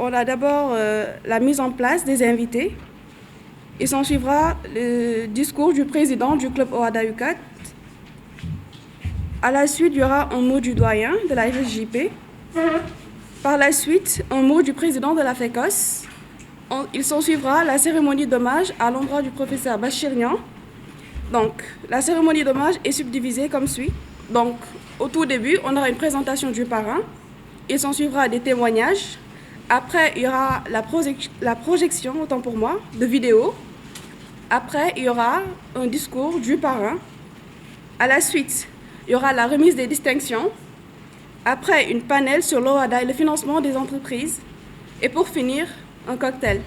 on a d'abord la mise en place des invités. Il s'en suivra le discours du président du club OHADA UCAD. À la suite, il y aura un mot du doyen de la FSJP. Par la suite, un mot du président de la FECOS. Il s'en suivra la cérémonie d'hommage à l'endroit du professeur Bachir Niang. Donc, la cérémonie d'hommage est subdivisée comme suit. Donc, au tout début, on aura une présentation du parrain. Il s'en suivra des témoignages. Après, il y aura la projection, autant pour moi, de vidéos. Après, il y aura un discours du parrain. À la suite, il y aura la remise des distinctions. Après, une panel sur l'OHADA et le financement des entreprises. Et pour finir, un cocktail.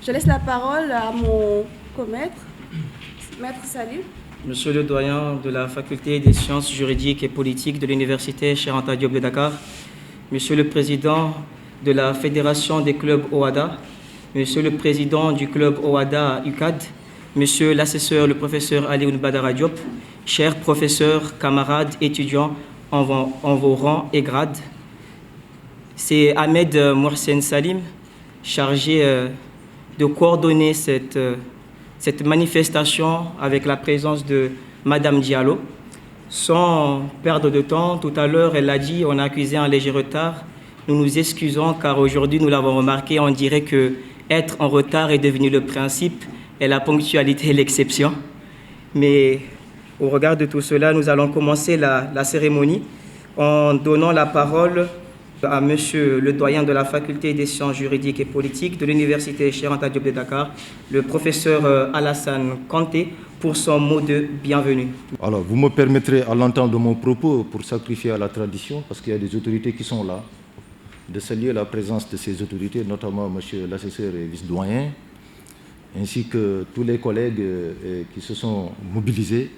Je laisse la parole à mon commaître, Maître Salim. Monsieur le doyen de la faculté des sciences juridiques et politiques de l'université Cheikh Anta Diop de Dakar, Monsieur le président de la Fédération des clubs OHADA, Monsieur le président du club OHADA UCAD, Monsieur l'assesseur, le professeur Alioune Badara Diop, chers professeurs, camarades, étudiants en vos rangs et grades, c'est Ahmed Mohsen Salim, chargé de coordonner cette manifestation avec la présence de Madame Diallo. Sans perdre de temps, tout à l'heure, elle l'a dit, on a accusé un léger retard. Nous nous excusons car aujourd'hui, nous l'avons remarqué, on dirait que être en retard est devenu le principe et la ponctualité est l'exception. Mais au regard de tout cela, nous allons commencer la cérémonie en donnant la parole à Monsieur le doyen de la faculté des sciences juridiques et politiques de l'université Cheikh Anta Diop de Dakar, le professeur Alassane Kanté, pour son mot de bienvenue. Alors, vous me permettrez, à l'entente de mon propos, pour sacrifier à la tradition, parce qu'il y a des autorités qui sont là, de saluer la présence de ces autorités, notamment Monsieur l'assesseur et vice-doyen, ainsi que tous les collègues qui se sont mobilisés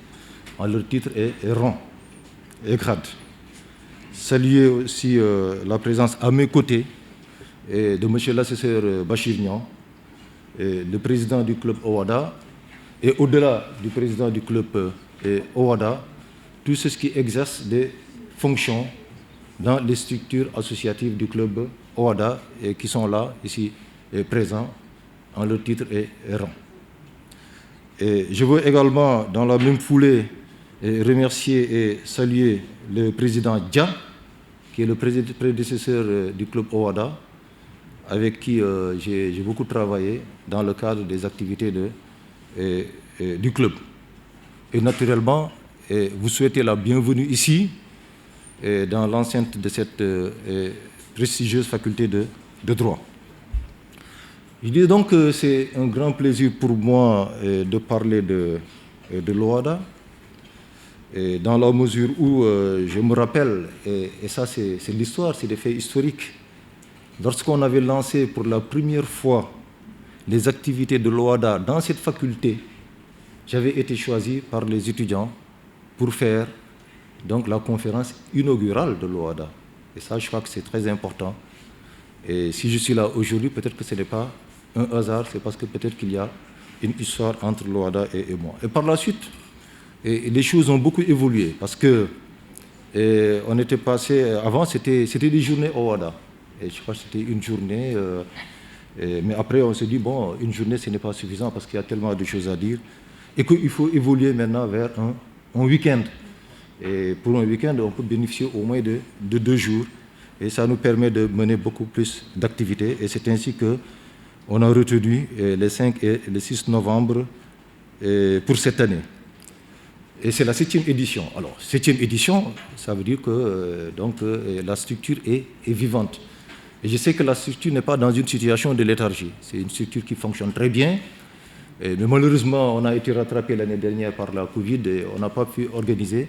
en leur titre et rang et grade. Saluer aussi la présence à mes côtés de Monsieur l'assesseur Bachir Niang, le président du club OHADA, et au-delà du président du club OHADA, tous ceux qui exercent des fonctions dans les structures associatives du club OHADA et qui sont là, ici, présents, en leur titre et rang. Et je veux également, dans la même foulée, remercier et saluer le président Dia, qui est le prédécesseur du club OHADA, avec qui j'ai beaucoup travaillé dans le cadre des activités du club. Et naturellement, vous souhaitez la bienvenue ici, dans l'enceinte de cette prestigieuse faculté de droit. Je dis donc que c'est un grand plaisir pour moi de parler de l'OHADA, dans la mesure où je me rappelle, et ça c'est l'histoire, c'est des faits historiques, lorsqu'on avait lancé pour la première fois les activités de l'OHADA dans cette faculté, j'avais été choisi par les étudiants pour faire donc la conférence inaugurale de l'OHADA. Et ça, je crois que c'est très important. Et si je suis là aujourd'hui, peut-être que ce n'est pas un hasard, c'est parce que peut-être qu'il y a une histoire entre l'OHADA et moi. Et par la suite, les choses ont beaucoup évolué, parce que on était passé, avant c'était des journées OHADA. Et je crois que c'était une journée, mais après on se dit, bon, une journée ce n'est pas suffisant parce qu'il y a tellement de choses à dire, et qu'il faut évoluer maintenant vers un week-end. Et pour un week-end, on peut bénéficier au moins de 2 jours, et ça nous permet de mener beaucoup plus d'activités, et c'est ainsi qu'on a retenu les 5 et les 6 novembre pour cette année. Et c'est la 7e édition. Alors, 7e édition, ça veut dire que la structure est vivante. Et je sais que la structure n'est pas dans une situation de léthargie. C'est une structure qui fonctionne très bien. Mais malheureusement, on a été rattrapé l'année dernière par la Covid et on n'a pas pu organiser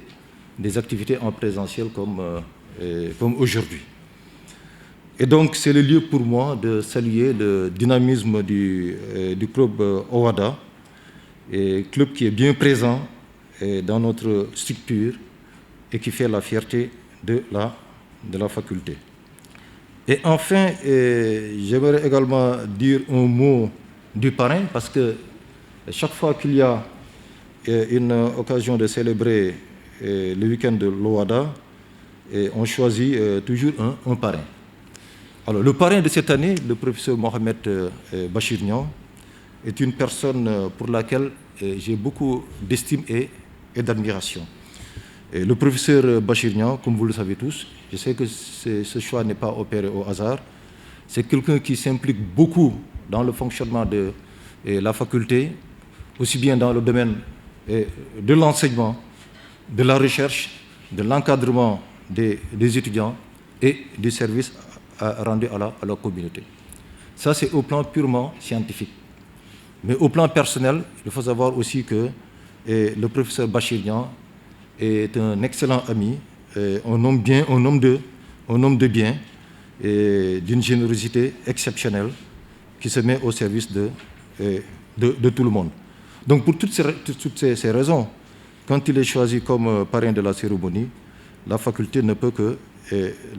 des activités en présentiel comme aujourd'hui. Et donc, c'est le lieu pour moi de saluer le dynamisme du club OHADA, club qui est bien présent dans notre structure et qui fait la fierté de la faculté. Et enfin, j'aimerais également dire un mot du parrain, parce que chaque fois qu'il y a une occasion de célébrer le week-end de l'OHADA, on choisit toujours un parrain. Alors, le parrain de cette année, le professeur Mohamed Bachir Niang, est une personne pour laquelle j'ai beaucoup d'estime et d'admiration. Le professeur Bachir Niang, comme vous le savez tous, je sais que ce choix n'est pas opéré au hasard. C'est quelqu'un qui s'implique beaucoup dans le fonctionnement de la faculté, aussi bien dans le domaine de l'enseignement, de la recherche, de l'encadrement des étudiants et du service rendu à la communauté. Ça, c'est au plan purement scientifique. Mais au plan personnel, il faut savoir aussi que le professeur Bachir Niang est un excellent ami, un homme de bien, et d'une générosité exceptionnelle qui se met au service de tout le monde. Donc pour toutes ces raisons, quand il est choisi comme parrain de la cérémonie, la faculté ne peut que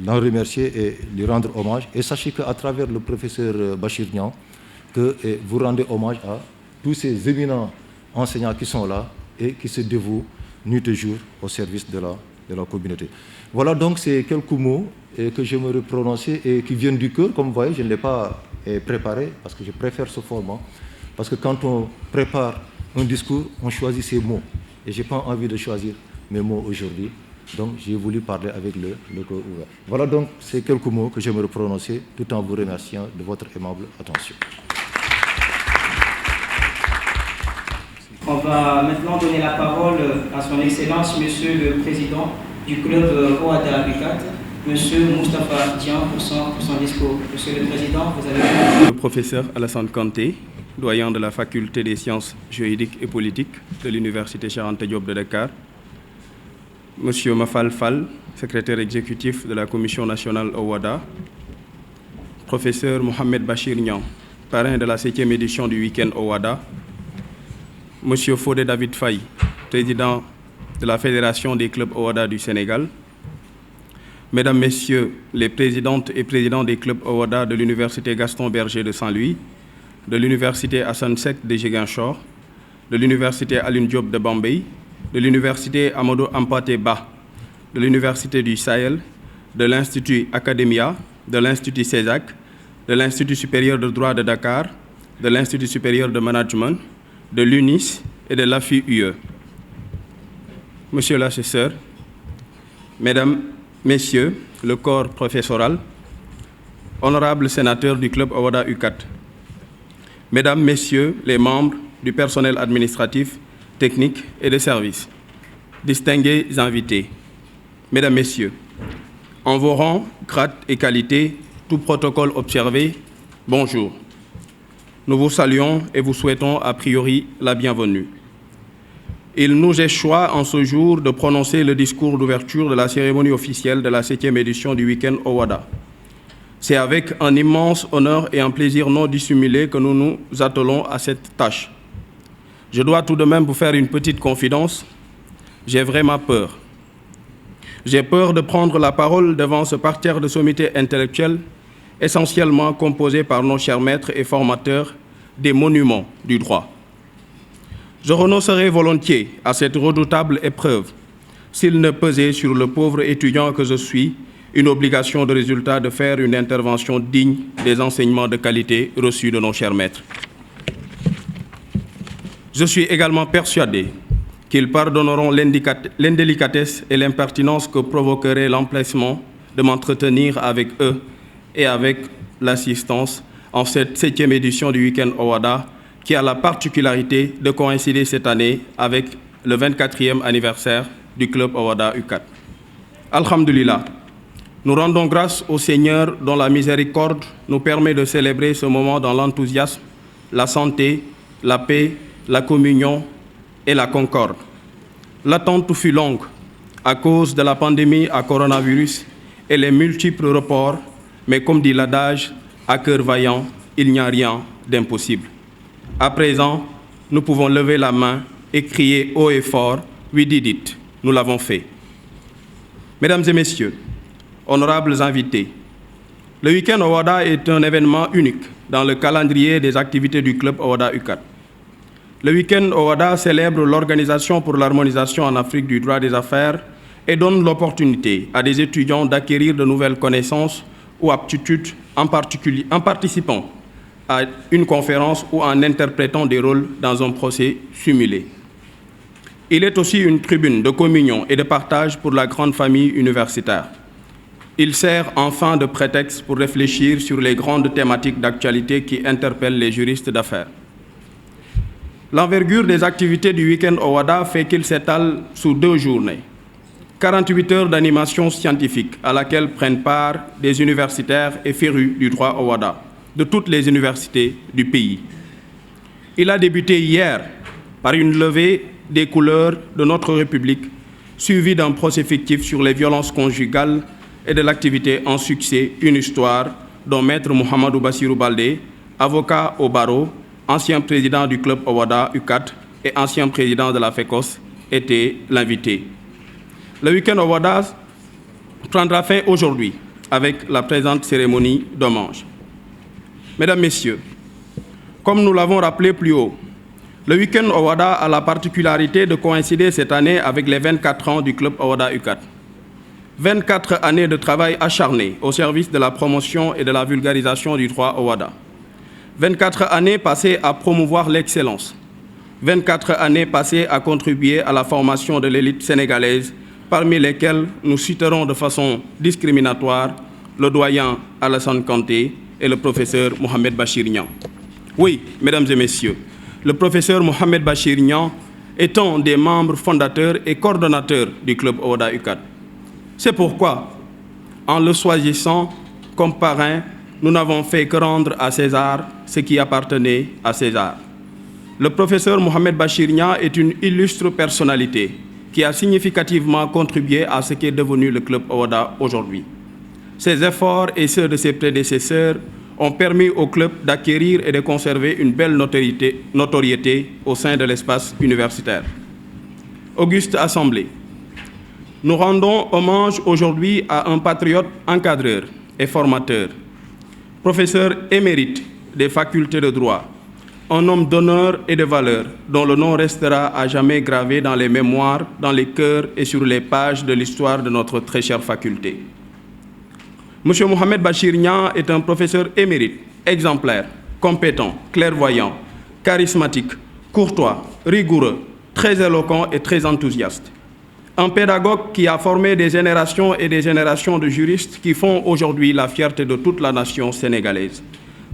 l'en remercier et lui rendre hommage. Et sachez qu'à travers le professeur Bachir Niang, que vous rendez hommage à tous ces éminents enseignants qui sont là et qui se dévouent nuit et jour au service de la communauté. Voilà donc ces quelques mots que j'aimerais prononcer et qui viennent du cœur. Comme vous voyez, je ne l'ai pas préparé parce que je préfère ce format. Parce que quand on prépare un discours, on choisit ses mots. Et je n'ai pas envie de choisir mes mots aujourd'hui. Donc j'ai voulu parler avec le cœur ouvert. Voilà donc ces quelques mots que j'aimerais prononcer tout en vous remerciant de votre aimable attention. On va maintenant donner la parole à son Excellence, Monsieur le Président du club OADA U4, Monsieur Moustapha Dian, pour son discours. Monsieur le Président, vous avez... Le professeur Alassane Kanté, doyen de la Faculté des sciences juridiques et politiques de l'Université Cheikh Anta Diop de Dakar, Monsieur Mafal Fall, secrétaire exécutif de la Commission nationale OADA, professeur Mohamed Bachir Niang, parrain de la 7e édition du week-end OADA, Monsieur Fodé David Faye, président de la Fédération des clubs OADA du Sénégal, Mesdames, Messieurs les présidentes et présidents des clubs OADA de l'Université Gaston Berger de Saint-Louis, de l'Université Hassan Sek de Ziguinchor, de l'Université Alioune Diop de Bambey, de l'Université Amadou Hampâté Bâ, de l'Université du Sahel, de l'Institut Academia, de l'Institut CESAC, de l'Institut supérieur de droit de Dakar, de l'Institut supérieur de management, de l'UNIS et de l'AFI-UE. Monsieur l'assesseur, Mesdames, Messieurs, le corps professoral, honorables sénateurs du club OADA U4, Mesdames, Messieurs les membres du personnel administratif, technique et de service, distingués invités, Mesdames, Messieurs, en vos rangs, grades et qualités, tout protocole observé, bonjour. Nous vous saluons et vous souhaitons a priori la bienvenue. Il nous est choix en ce jour de prononcer le discours d'ouverture de la cérémonie officielle de la 7e édition du week-end OADA. C'est avec un immense honneur et un plaisir non dissimulé que nous nous attelons à cette tâche. Je dois tout de même vous faire une petite confidence. J'ai vraiment peur. J'ai peur de prendre la parole devant ce parterre de sommité intellectuelle essentiellement composé par nos chers maîtres et formateurs des monuments du droit. Je renoncerai volontiers à cette redoutable épreuve s'il ne pesait sur le pauvre étudiant que je suis une obligation de résultat de faire une intervention digne des enseignements de qualité reçus de nos chers maîtres. Je suis également persuadé qu'ils pardonneront l'indélicatesse et l'impertinence que provoquerait l'emplacement de m'entretenir avec eux et avec l'assistance en cette 7e édition du week-end OADA qui a la particularité de coïncider cette année avec le 24e anniversaire du club OADA U4. Alhamdulillah, nous rendons grâce au Seigneur dont la miséricorde nous permet de célébrer ce moment dans l'enthousiasme, la santé, la paix, la communion et la concorde. L'attente fut longue à cause de la pandémie à coronavirus et les multiples reports, mais comme dit l'adage, à cœur vaillant, il n'y a rien d'impossible. À présent, nous pouvons lever la main et crier haut et fort, we did it, nous l'avons fait. Mesdames et messieurs, honorables invités, le week-end OADA est un événement unique dans le calendrier des activités du club OADA U4. Le week-end OADA célèbre l'Organisation pour l'harmonisation en Afrique du droit des affaires et donne l'opportunité à des étudiants d'acquérir de nouvelles connaissances ou aptitudes en participant à une conférence ou en interprétant des rôles dans un procès simulé. Il est aussi une tribune de communion et de partage pour la grande famille universitaire. Il sert enfin de prétexte pour réfléchir sur les grandes thématiques d'actualité qui interpellent les juristes d'affaires. L'envergure des activités du week-end au WADA fait qu'il s'étale sous 2 journées. 48 heures d'animation scientifique à laquelle prennent part des universitaires et férus du droit au WADA de toutes les universités du pays. Il a débuté hier par une levée des couleurs de notre République, suivie d'un procès fictif sur les violences conjugales et de l'activité en succès, une histoire dont Maître Mohamedou Bassirou Baldé, avocat au barreau, ancien président du club Owada UCAT et ancien président de la FECOS, était l'invité. Le week-end Owada prendra fin aujourd'hui avec la présente cérémonie d'hommage. Mesdames, Messieurs, comme nous l'avons rappelé plus haut, le week-end Owada a la particularité de coïncider cette année avec les 24 ans du club Owada UCAT. 24 années de travail acharné au service de la promotion et de la vulgarisation du droit Owada. 24 années passées à promouvoir l'excellence. 24 années passées à contribuer à la formation de l'élite sénégalaise, parmi lesquelles nous citerons de façon discriminatoire le doyen Alassane Kanté et le professeur Mohamed Bachir Niang. Oui, mesdames et messieurs, le professeur Mohamed Bachir Niang est un des membres fondateurs et coordonnateurs du club Owada UCAT. C'est pourquoi, en le choisissant comme parrain, nous n'avons fait que rendre à César ce qui appartenait à César. Le professeur Mohamed Bachir Niang est une illustre personnalité qui a significativement contribué à ce qu'est devenu le club Owada aujourd'hui. Ses efforts et ceux de ses prédécesseurs ont permis au club d'acquérir et de conserver une belle notoriété au sein de l'espace universitaire. Auguste Assemblée, nous rendons hommage aujourd'hui à un patriote encadreur et formateur, professeur émérite des facultés de droit, un homme d'honneur et de valeur dont le nom restera à jamais gravé dans les mémoires, dans les cœurs et sur les pages de l'histoire de notre très chère faculté. M. Mohamed Bachir Niang est un professeur émérite, exemplaire, compétent, clairvoyant, charismatique, courtois, rigoureux, très éloquent et très enthousiaste. Un pédagogue qui a formé des générations et des générations de juristes qui font aujourd'hui la fierté de toute la nation sénégalaise.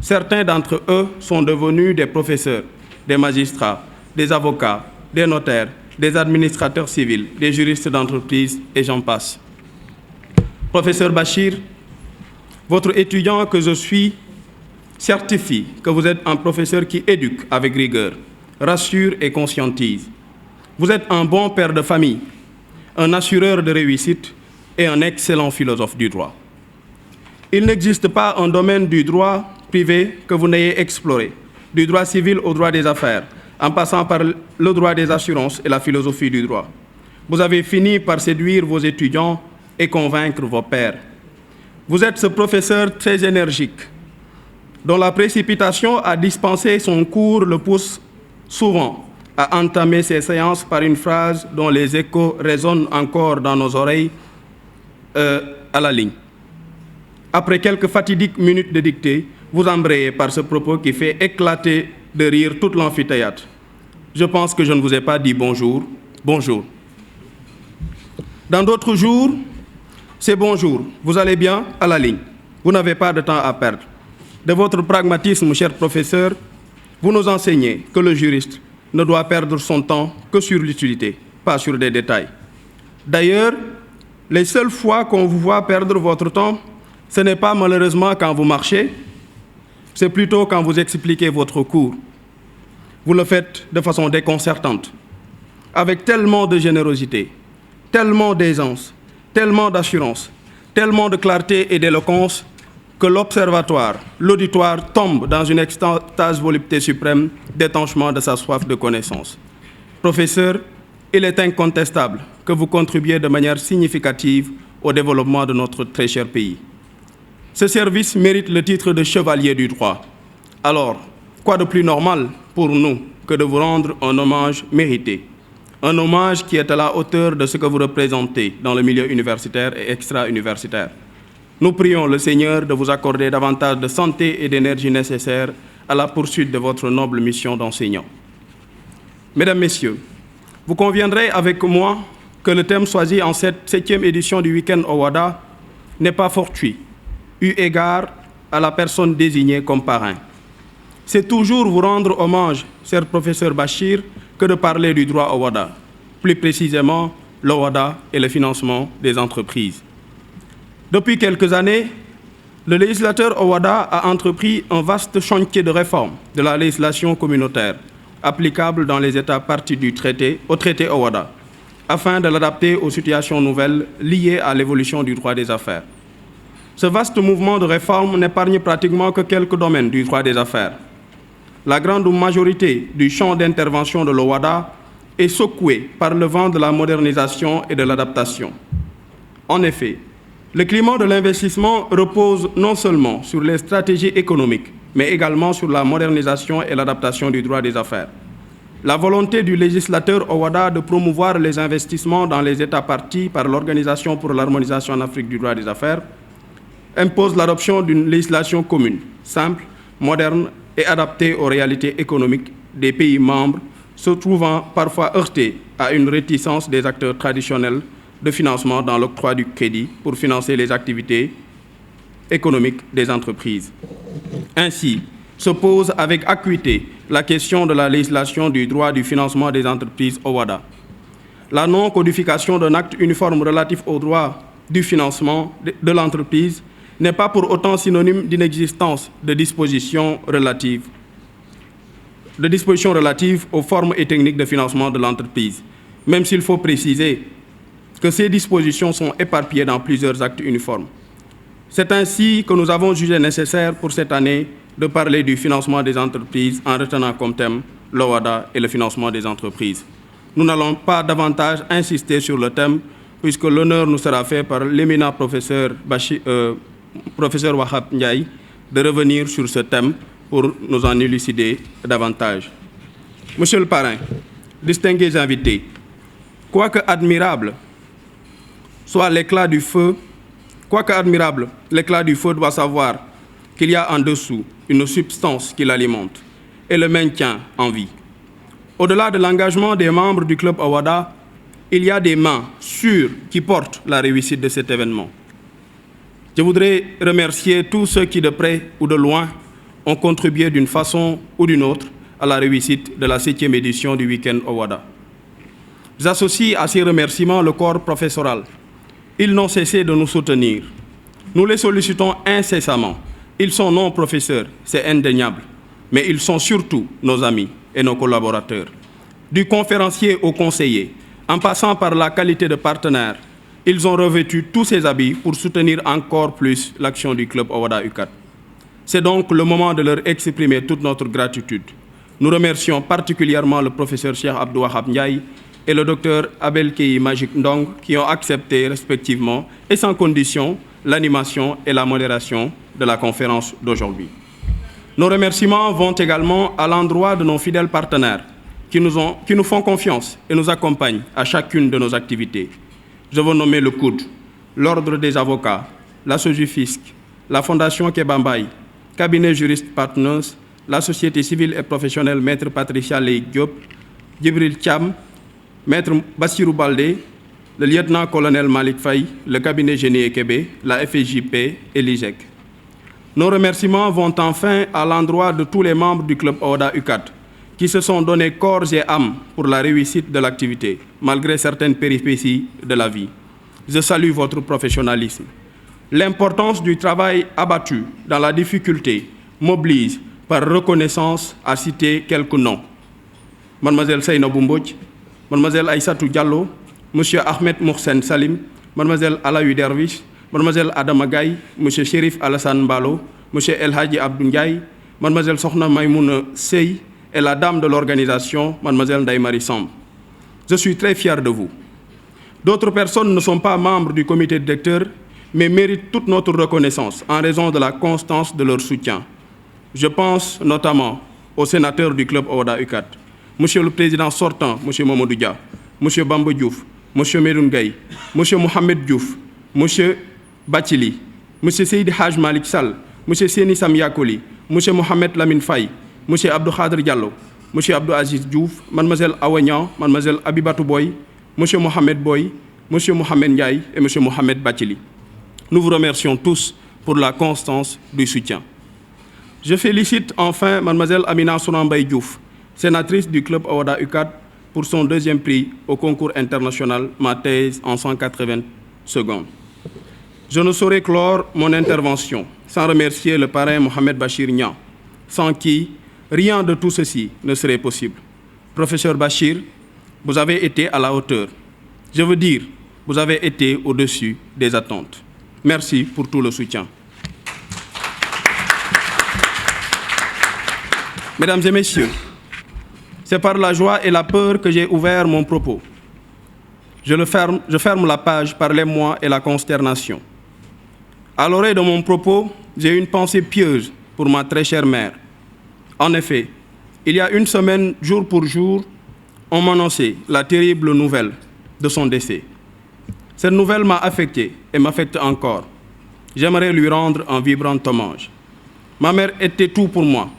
Certains d'entre eux sont devenus des professeurs, des magistrats, des avocats, des notaires, des administrateurs civils, des juristes d'entreprise et j'en passe. Professeur Bachir, votre étudiant que je suis certifie que vous êtes un professeur qui éduque avec rigueur, rassure et conscientise. Vous êtes un bon père de famille, un assureur de réussite et un excellent philosophe du droit. Il n'existe pas un domaine du droit privé que vous n'ayez exploré, du droit civil au droit des affaires, en passant par le droit des assurances et la philosophie du droit. Vous avez fini par séduire vos étudiants et convaincre vos pairs. Vous êtes ce professeur très énergique, dont la précipitation à dispenser son cours le pousse souvent à entamer ses séances par une phrase dont les échos résonnent encore dans nos oreilles à la ligne. Après quelques fatidiques minutes de dictée, vous embrayez par ce propos qui fait éclater de rire tout l'amphithéâtre. Je pense que je ne vous ai pas dit bonjour. Bonjour. Dans d'autres jours, c'est bonjour. Vous allez bien à la ligne. Vous n'avez pas de temps à perdre. De votre pragmatisme, cher professeur, vous nous enseignez que le juriste ne doit perdre son temps que sur l'utilité, pas sur des détails. D'ailleurs, les seules fois qu'on vous voit perdre votre temps, ce n'est pas malheureusement quand vous marchez, c'est plutôt quand vous expliquez votre cours. Vous le faites de façon déconcertante, avec tellement de générosité, tellement d'aisance, tellement d'assurance, tellement de clarté et d'éloquence que l'observatoire, l'auditoire tombe dans une extase volupté suprême d'étanchement de sa soif de connaissance. Professeur, il est incontestable que vous contribuez de manière significative au développement de notre très cher pays. Ce service mérite le titre de chevalier du droit. Alors, quoi de plus normal pour nous que de vous rendre un hommage mérité, un hommage qui est à la hauteur de ce que vous représentez dans le milieu universitaire et extra-universitaire. Nous prions le Seigneur de vous accorder davantage de santé et d'énergie nécessaires à la poursuite de votre noble mission d'enseignant. Mesdames, Messieurs, vous conviendrez avec moi que le thème choisi en cette 7e édition du Week-end Owada n'est pas fortuit, eu égard à la personne désignée comme parrain. C'est toujours vous rendre hommage, cher professeur Bachir, que de parler du droit Owada, plus précisément l'Owada et le financement des entreprises. Depuis quelques années, le législateur Owada a entrepris un vaste chantier de réforme de la législation communautaire applicable dans les États parties au traité Owada, afin de l'adapter aux situations nouvelles liées à l'évolution du droit des affaires. Ce vaste mouvement de réforme n'épargne pratiquement que quelques domaines du droit des affaires. La grande majorité du champ d'intervention de l'Owada est secouée par le vent de la modernisation et de l'adaptation. En effet, le climat de l'investissement repose non seulement sur les stratégies économiques, mais également sur la modernisation et l'adaptation du droit des affaires. La volonté du législateur Owada de promouvoir les investissements dans les États parties par l'Organisation pour l'harmonisation en Afrique du droit des affaires impose l'adoption d'une législation commune, simple, moderne et adaptée aux réalités économiques des pays membres, se trouvant parfois heurtés à une réticence des acteurs traditionnels de financement dans l'octroi du crédit pour financer les activités économiques des entreprises. Ainsi, se pose avec acuité la question de la législation du droit du financement des entreprises Owada. La non-codification d'un acte uniforme relatif au droit du financement de l'entreprise n'est pas pour autant synonyme d'inexistence de dispositions relatives aux formes et techniques de financement de l'entreprise, même s'il faut préciser que ces dispositions sont éparpillées dans plusieurs actes uniformes. C'est ainsi que nous avons jugé nécessaire pour cette année de parler du financement des entreprises en retenant comme thème l'Owada et le financement des entreprises. Nous n'allons pas davantage insister sur le thème, puisque l'honneur nous sera fait par l'éminent professeur Wahab Ndiaye de revenir sur ce thème pour nous en élucider davantage. Monsieur le parrain, distingués invités, quoique admirable l'éclat du feu doit savoir qu'il y a en dessous une substance qui l'alimente et le maintient en vie. Au-delà de l'engagement des membres du club Owada, il y a des mains sûres qui portent la réussite de cet événement. Je voudrais remercier tous ceux qui, de près ou de loin, ont contribué d'une façon ou d'une autre à la réussite de la 7e édition du Week-end Owada. J'associe à ces remerciements le corps professoral. Ils n'ont cessé de nous soutenir. Nous les sollicitons incessamment. Ils sont nos professeurs, c'est indéniable, mais ils sont surtout nos amis et nos collaborateurs. Du conférencier au conseiller, en passant par la qualité de partenaire, ils ont revêtu tous ces habits pour soutenir encore plus l'action du club Owada UCAD. C'est donc le moment de leur exprimer toute notre gratitude. Nous remercions particulièrement le professeur Cheikh Abdou Wahab Ndiaye et le docteur Abel Kei Magic Ndong qui ont accepté respectivement et sans condition l'animation et la modération de la conférence d'aujourd'hui. Nos remerciements vont également à l'endroit de nos fidèles partenaires qui nous font confiance et nous accompagnent à chacune de nos activités. Je veux nommer le COUD, l'Ordre des avocats, la SOGIFISC, la Fondation Kebambaye, Cabinet Juriste Partners, la Société civile et professionnelle Maître Patricia Ley Diop, Djibril Thiam, Maître Bassirou Baldé, le lieutenant-colonel Malik Faye, le cabinet Génie et Québec, la FJP et l'IGEC. Nos remerciements vont enfin à l'endroit de tous les membres du club Owada UCAD qui se sont donnés corps et âme pour la réussite de l'activité, malgré certaines péripéties de la vie. Je salue votre professionnalisme. L'importance du travail abattu dans la difficulté m'oblige, par reconnaissance, à citer quelques noms. Mademoiselle Seynabou Mbodj, Mademoiselle Aïssatou Diallo, Monsieur Ahmed Mohsen Salim, Mademoiselle Alaoui Dervish, Mademoiselle Adama Gaye, Monsieur Chérif Alassane Mbalo, Monsieur El Hadji Abdou Ndiaye, Mademoiselle Sokhna Maïmouna Sey et la dame de l'organisation, Mademoiselle Ndaye Marie Samb. Je suis très fier de vous. D'autres personnes ne sont pas membres du comité directeur, mais méritent toute notre reconnaissance en raison de la constance de leur soutien. Je pense notamment aux sénateurs du club Owada UCAD, Monsieur le Président sortant, Monsieur Mamadou Dia, Monsieur Bamba Diouf, Monsieur Meroun Gaye, Monsieur Mohamed Diouf, Monsieur Bachili, M. Seydi Haj Malik Sall, M. Seni Sam Yakoli, M. Mohamed Lamine Faye, M. Abdou Khadr Diallo, M. Abdou Aziz Diouf, Mlle Awagnan, Mlle Abibatou Boy, M. Mohamed Boy, M. Mohamed Ndiaye et M. Mohamed Batili. Nous vous remercions tous pour la constance du soutien. Je félicite enfin Mlle Amina Sounambay Diouf, sénatrice du club Owada UCAD, pour son deuxième prix au concours international Ma thèse en 180 secondes. Je ne saurais clore mon intervention sans remercier le parrain Mohamed Bachir Niang, sans qui rien de tout ceci ne serait possible. Professeur Bachir, vous avez été à la hauteur. Je veux dire, vous avez été au-dessus des attentes. Merci pour tout le soutien. Mesdames et messieurs, c'est par la joie et la peur que j'ai ouvert mon propos. Je ferme la page par l'émoi et la consternation. À l'oreille de mon propos, j'ai une pensée pieuse pour ma très chère mère. En effet, il y a une semaine, jour pour jour, on m'annonçait la terrible nouvelle de son décès. Cette nouvelle m'a affecté et m'affecte encore. J'aimerais lui rendre un vibrant hommage. Ma mère était tout pour moi.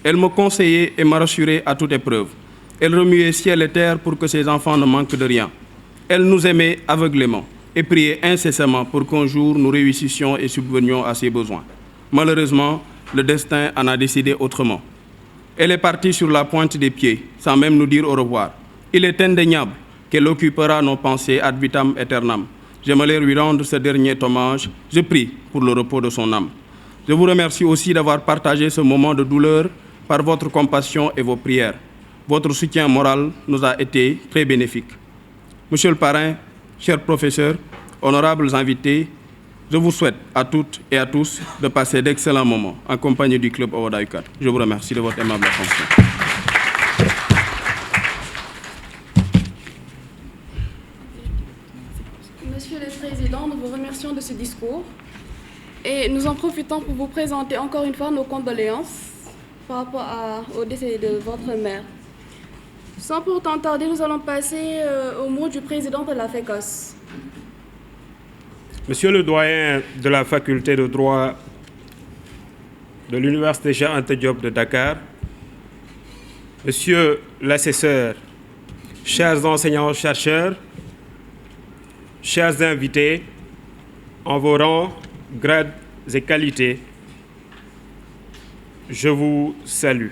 Elle me conseillait et me rassurait à toute épreuve. Elle remuait ciel et terre pour que ses enfants ne manquent de rien. Elle nous aimait aveuglément et priait incessamment pour qu'un jour nous réussissions et subvenions à ses besoins. Malheureusement, le destin en a décidé autrement. Elle est partie sur la pointe des pieds, sans même nous dire au revoir. Il est indéniable qu'elle occupera nos pensées ad vitam aeternam. J'aimerais lui rendre ce dernier hommage. Je prie pour le repos de son âme. Je vous remercie aussi d'avoir partagé ce moment de douleur par votre compassion et vos prières. Votre soutien moral nous a été très bénéfique. Monsieur le parrain, chers professeurs, honorables invités, je vous souhaite à toutes et à tous de passer d'excellents moments en compagnie du club Owada UCAD. Je vous remercie de votre aimable attention. Monsieur le Président, nous vous remercions de ce discours et nous en profitons pour vous présenter encore une fois nos condoléances par rapport au décès de votre mère. Sans pourtant tarder, nous allons passer au mot du président de la FECOS. Monsieur le doyen de la faculté de droit de l'Université Cheikh Anta Diop de Dakar, Monsieur l'assesseur, chers enseignants-chercheurs, chers invités, en vos rangs, grades et qualités, je vous salue.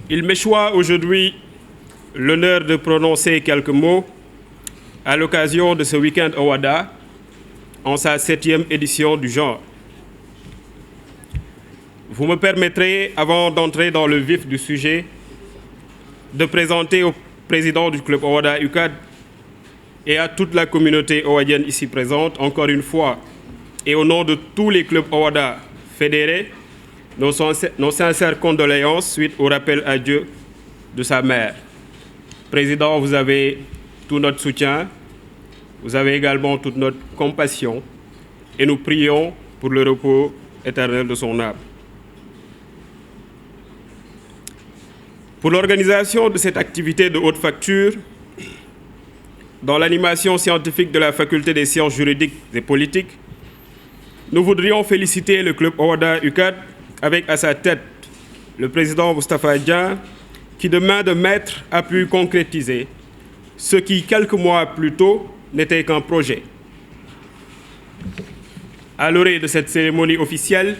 Il m'échoit aujourd'hui l'honneur de prononcer quelques mots à l'occasion de ce week-end Owada, en sa 7e édition du genre. Vous me permettrez, avant d'entrer dans le vif du sujet, de présenter au président du club Owada UCAD et à toute la communauté owadienne ici présente, encore une fois, et au nom de tous les clubs Owada fédérés, nos sincères condoléances suite au rappel à Dieu de sa mère. Président, vous avez tout notre soutien, vous avez également toute notre compassion et nous prions pour le repos éternel de son âme. Pour l'organisation de cette activité de haute facture, dans l'animation scientifique de la Faculté des sciences juridiques et politiques, nous voudrions féliciter le club Owada UCAD avec à sa tête le président Moustapha Dia, qui de main de maître a pu concrétiser ce qui, quelques mois plus tôt, n'était qu'un projet. À l'orée de cette cérémonie officielle,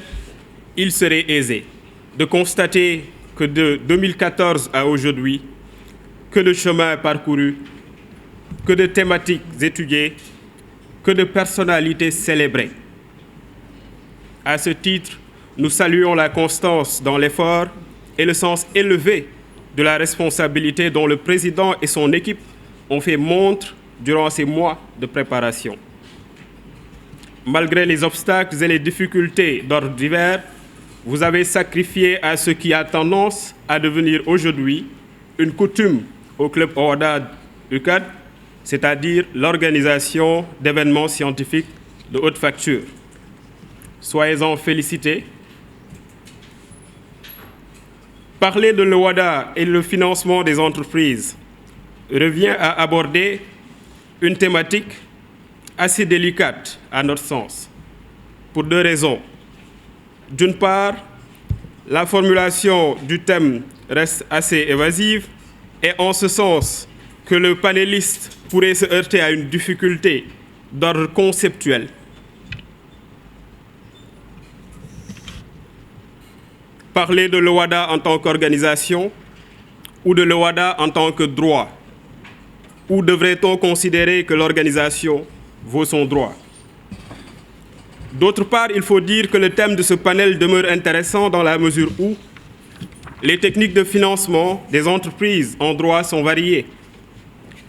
il serait aisé de constater que de 2014 à aujourd'hui, que de chemins parcourus, que de thématiques étudiées, que de personnalités célébrées. À ce titre, nous saluons la constance dans l'effort et le sens élevé de la responsabilité dont le président et son équipe ont fait montre durant ces mois de préparation. Malgré les obstacles et les difficultés d'ordre divers, vous avez sacrifié à ce qui a tendance à devenir aujourd'hui une coutume au club Owada UCAD, c'est-à-dire l'organisation d'événements scientifiques de haute facture. Soyez-en félicités. Parler de l'Owada et le financement des entreprises revient à aborder une thématique assez délicate à notre sens, pour deux raisons. D'une part, la formulation du thème reste assez évasive et en ce sens que le panéliste pourrait se heurter à une difficulté d'ordre conceptuel. Parler de l'OHADA en tant qu'organisation ou de l'OHADA en tant que droit? Ou devrait-on considérer que l'organisation vaut son droit? D'autre part, il faut dire que le thème de ce panel demeure intéressant dans la mesure où les techniques de financement des entreprises en droit sont variées.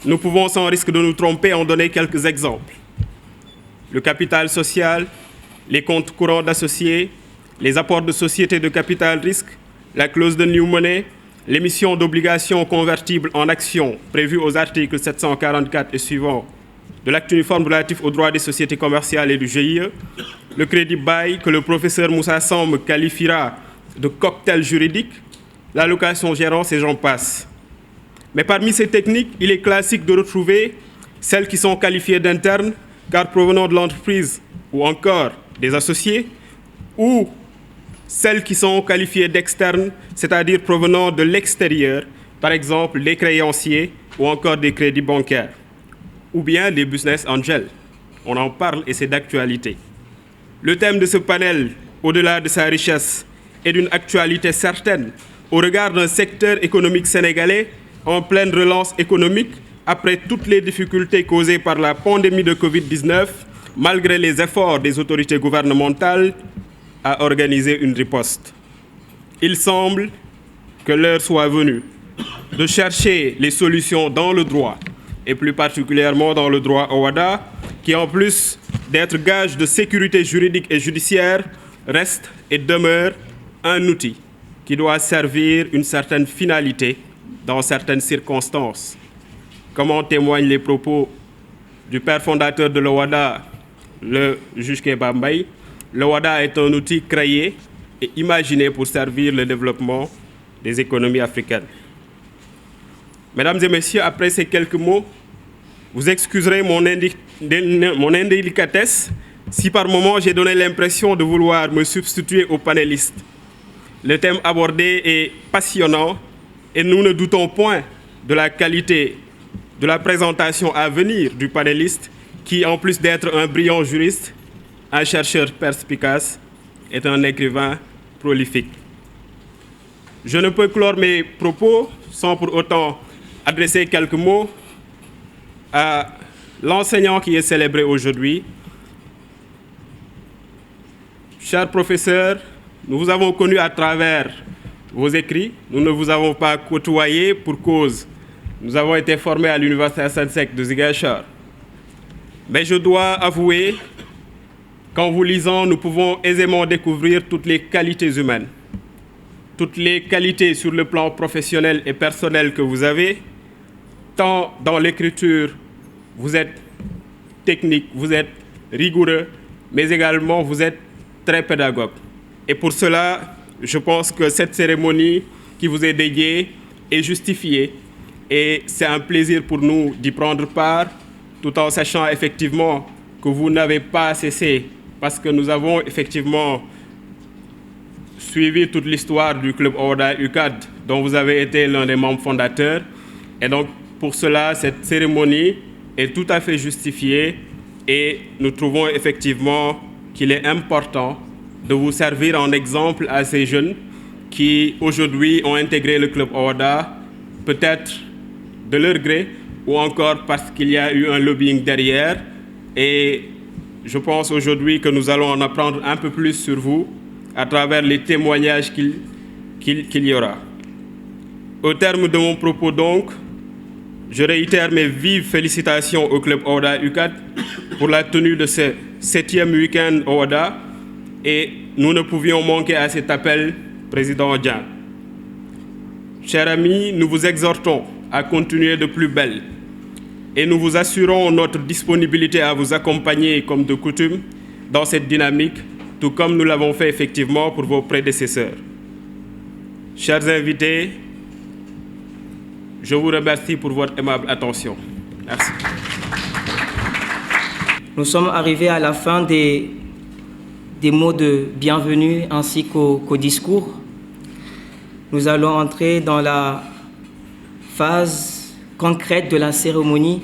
Nous pouvons, sans risque de nous tromper, en donner quelques exemples. Le capital social, les comptes courants d'associés, les apports de sociétés de capital risque, la clause de new money, l'émission d'obligations convertibles en actions prévues aux articles 744 et suivants de l'acte uniforme relatif aux droits des sociétés commerciales et du GIE, le crédit bail que le professeur Moussa Samb qualifiera de cocktail juridique, l'allocation gérance et j'en passe. Mais parmi ces techniques, il est classique de retrouver celles qui sont qualifiées d'internes, car provenant de l'entreprise ou encore des associés, ou celles qui sont qualifiées d'externes, c'est-à-dire provenant de l'extérieur, par exemple des créanciers ou encore des crédits bancaires, ou bien des business angels. On en parle et c'est d'actualité. Le thème de ce panel, au-delà de sa richesse, est d'une actualité certaine au regard d'un secteur économique sénégalais en pleine relance économique après toutes les difficultés causées par la pandémie de Covid-19, malgré les efforts des autorités gouvernementales à organiser une riposte. Il semble que l'heure soit venue de chercher les solutions dans le droit, et plus particulièrement dans le droit OHADA, qui en plus d'être gage de sécurité juridique et judiciaire, reste et demeure un outil qui doit servir une certaine finalité dans certaines circonstances. Comme en témoignent les propos du père fondateur de l'OHADA, le juge Kéba Mbaye, l'OHADA est un outil créé et imaginé pour servir le développement des économies africaines. Mesdames et messieurs, après ces quelques mots, vous excuserez mon indélicatesse si par moment j'ai donné l'impression de vouloir me substituer aux panélistes. Le thème abordé est passionnant et nous ne doutons point de la qualité de la présentation à venir du panéliste qui, en plus d'être un brillant juriste, un chercheur perspicace, est un écrivain prolifique. Je ne peux clore mes propos sans pour autant adresser quelques mots à l'enseignant qui est célébré aujourd'hui. Cher professeur, nous vous avons connu à travers vos écrits. Nous ne vous avons pas côtoyé pour cause. Nous avons été formés à l'université Assane Seck de Ziguinchor. Mais je dois avouer qu'en vous lisant, nous pouvons aisément découvrir toutes les qualités humaines, toutes les qualités sur le plan professionnel et personnel que vous avez, tant dans l'écriture, vous êtes technique, vous êtes rigoureux, mais également vous êtes très pédagogue. Et pour cela, je pense que cette cérémonie qui vous est dédiée est justifiée et c'est un plaisir pour nous d'y prendre part, tout en sachant effectivement que vous n'avez pas cessé, parce que nous avons effectivement suivi toute l'histoire du club OHADA UCAD, dont vous avez été l'un des membres fondateurs. Et donc, pour cela, cette cérémonie est tout à fait justifiée et nous trouvons effectivement qu'il est important de vous servir en exemple à ces jeunes qui, aujourd'hui, ont intégré le club OHADA, peut-être de leur gré ou encore parce qu'il y a eu un lobbying derrière. Et je pense aujourd'hui que nous allons en apprendre un peu plus sur vous à travers les témoignages qu'il y aura. Au terme de mon propos donc, je réitère mes vives félicitations au club OHADA UCAD pour la tenue de ce 7e week-end OHADA et nous ne pouvions manquer à cet appel, Président Dian. Chers amis, nous vous exhortons à continuer de plus belle et nous vous assurons notre disponibilité à vous accompagner comme de coutume dans cette dynamique, tout comme nous l'avons fait effectivement pour vos prédécesseurs. Chers invités, je vous remercie pour votre aimable attention. Merci. Nous sommes arrivés à la fin des mots de bienvenue ainsi qu'au discours. Nous allons entrer dans la phase concrète de la cérémonie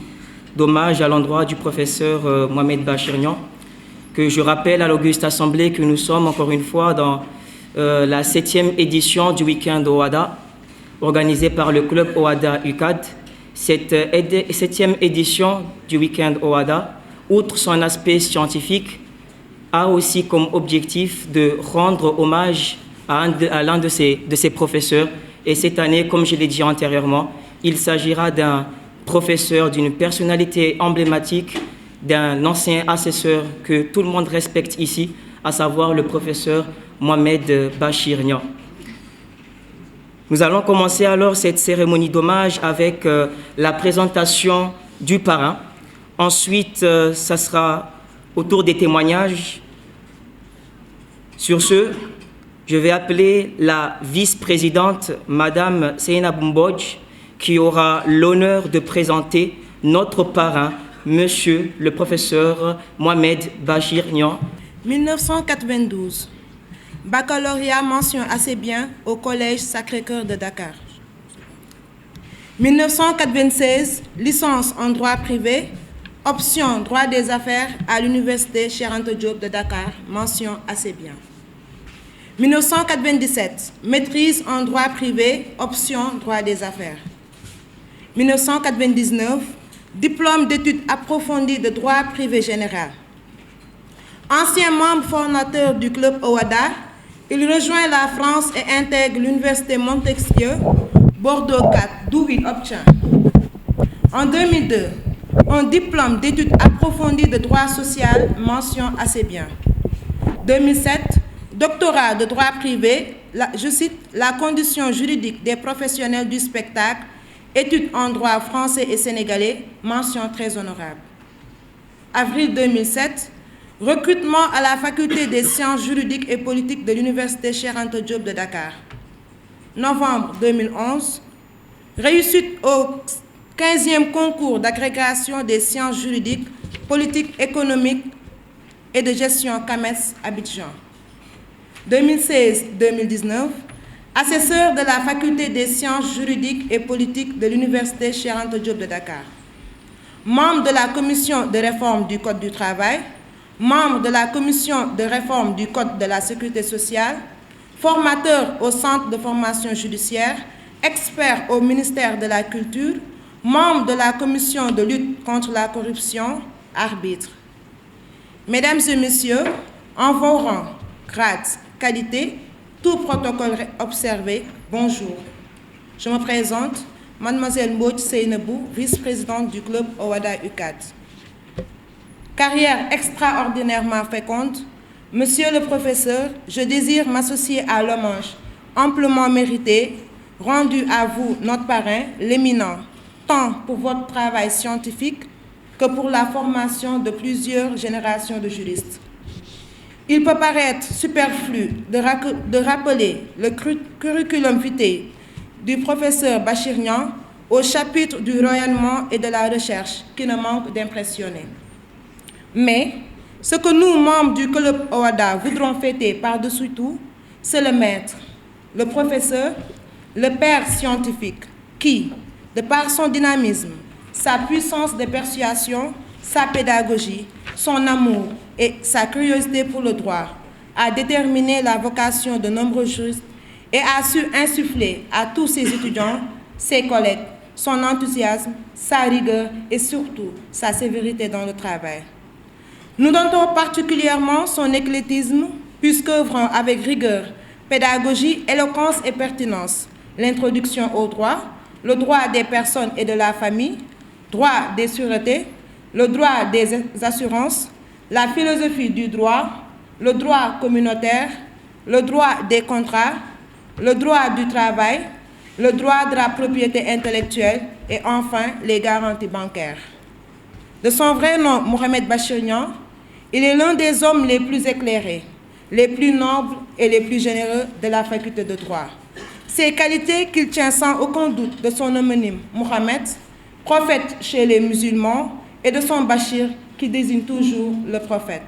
d'hommage à l'endroit du professeur Mohamed Bachir-Niang, que je rappelle à l'Auguste Assemblée que nous sommes encore une fois dans la 7e édition du Week-end OHADA, organisée par le club OHADA UCAD. Cette 7e édition du Week-end OHADA, outre son aspect scientifique, a aussi comme objectif de rendre hommage à l'un de ses professeurs. Et cette année, comme je l'ai dit antérieurement, il s'agira d'un professeur, d'une personnalité emblématique, d'un ancien assesseur que tout le monde respecte ici, à savoir le professeur Mohamed Bachir-Niang. Nous allons commencer alors cette cérémonie d'hommage avec la présentation du parrain. Ensuite, ça sera au tour des témoignages. Sur ce, je vais appeler la vice-présidente, Madame Seynabou Mbodj, qui aura l'honneur de présenter notre parrain, Monsieur le professeur Mohamed Bachir-Niang. 1992. Baccalauréat mention assez bien au Collège Sacré-Cœur de Dakar. 1996. Licence en droit privé, option droit des affaires à l'Université Cheikh Anta Diop de Dakar, mention assez bien. 1997. Maîtrise en droit privé, option droit des affaires. 1999. Diplôme d'études approfondies de droit privé général. Ancien membre fondateur du club OHADA, il rejoint la France et intègre l'université Montesquieu, Bordeaux 4, d'où il obtient. En 2002, un diplôme d'études approfondies de droit social, mention assez bien. 2007, doctorat de droit privé, je cite, la condition juridique des professionnels du spectacle, études en droit français et sénégalais, mention très honorable. Avril 2007, recrutement à la faculté des sciences juridiques et politiques de l'Université Cheikh Anta Diop de Dakar. Novembre 2011, réussite au 15e concours d'agrégation des sciences juridiques, politiques, économiques et de gestion CAMES Abidjan. 2016-2019, assesseur de la faculté des sciences juridiques et politiques de l'Université Cheikh Anta Diop de Dakar. Membre de la commission de réforme du Code du travail, membre de la commission de réforme du Code de la sécurité sociale, formateur au centre de formation judiciaire, expert au ministère de la Culture, membre de la commission de lutte contre la corruption, arbitre. Mesdames et messieurs, en vos rangs, grades, qualités, tout protocole observé, bonjour. Je me présente, Mademoiselle Mbodj Seynabou, vice-présidente du club OHADA UCAD. Carrière extraordinairement féconde, Monsieur le professeur, je désire m'associer à l'hommage amplement mérité rendu à vous, notre parrain, l'éminent, tant pour votre travail scientifique que pour la formation de plusieurs générations de juristes. Il peut paraître superflu de rappeler le curriculum vitae du professeur Bachir-Niang au chapitre du rayonnement et de la recherche qui ne manque d'impressionner. Mais ce que nous, membres du club OHADA, voudrons fêter par-dessus tout, c'est le maître, le professeur, le père scientifique qui, de par son dynamisme, sa puissance de persuasion, sa pédagogie, son amour et sa curiosité pour le droit, a déterminé la vocation de nombreux juristes et a su insuffler à tous ses étudiants, ses collègues, son enthousiasme, sa rigueur et surtout sa sévérité dans le travail. Nous notons particulièrement son éclectisme, puisqu'œuvrant avec rigueur, pédagogie, éloquence et pertinence, l'introduction au droit, le droit des personnes et de la famille, droit des sûretés, le droit des assurances, la philosophie du droit, le droit communautaire, le droit des contrats, le droit du travail, le droit de la propriété intellectuelle et enfin les garanties bancaires. De son vrai nom, Mohamed Bachir-Niang, il est l'un des hommes les plus éclairés, les plus nobles et les plus généreux de la faculté de droit. Ces qualités qu'il tient sans aucun doute de son homonyme Mohamed, prophète chez les musulmans, et de son Bachir qui désigne toujours le prophète.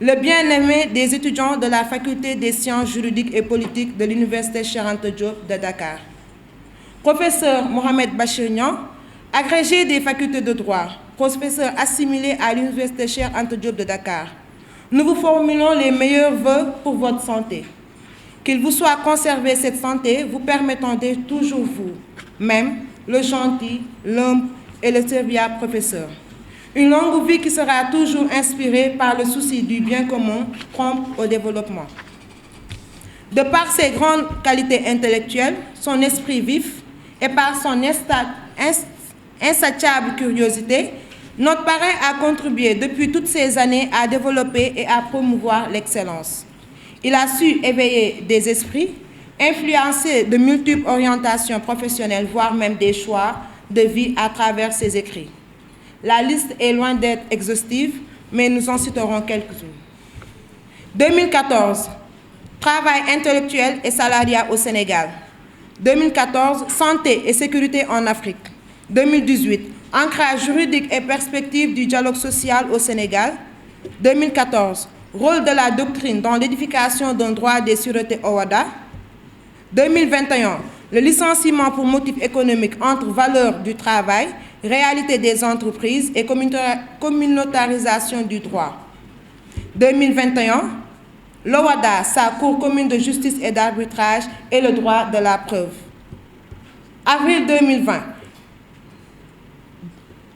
Le bien-aimé des étudiants de la faculté des sciences juridiques et politiques de l'Université Cheikh Anta Diop de Dakar. Professeur Mohamed Bachir Niang, agrégé des facultés de droit, professeur assimilé à l'Université Cheikh Anta Diop de Dakar. Nous vous formulons les meilleurs vœux pour votre santé. Qu'il vous soit conservé cette santé, vous permettant d'être toujours vous, même le gentil, l'humble et le serviable professeur. Une longue vie qui sera toujours inspirée par le souci du bien commun, prompt au développement. De par ses grandes qualités intellectuelles, son esprit vif et par son insatiable curiosité, notre parrain a contribué depuis toutes ces années à développer et à promouvoir l'excellence. Il a su éveiller des esprits, influencer de multiples orientations professionnelles, voire même des choix de vie à travers ses écrits. La liste est loin d'être exhaustive, mais nous en citerons quelques-unes. 2014, travail intellectuel et salariat au Sénégal. 2014, santé et sécurité en Afrique. 2018, ancrage juridique et perspective du dialogue social au Sénégal. 2014, rôle de la doctrine dans l'édification d'un droit des sûretés OHADA. 2021, le licenciement pour motif économique entre valeur du travail, réalité des entreprises et communautarisation du droit. 2021, l'OHADA, sa cour commune de justice et d'arbitrage et le droit de la preuve. Avril 2020,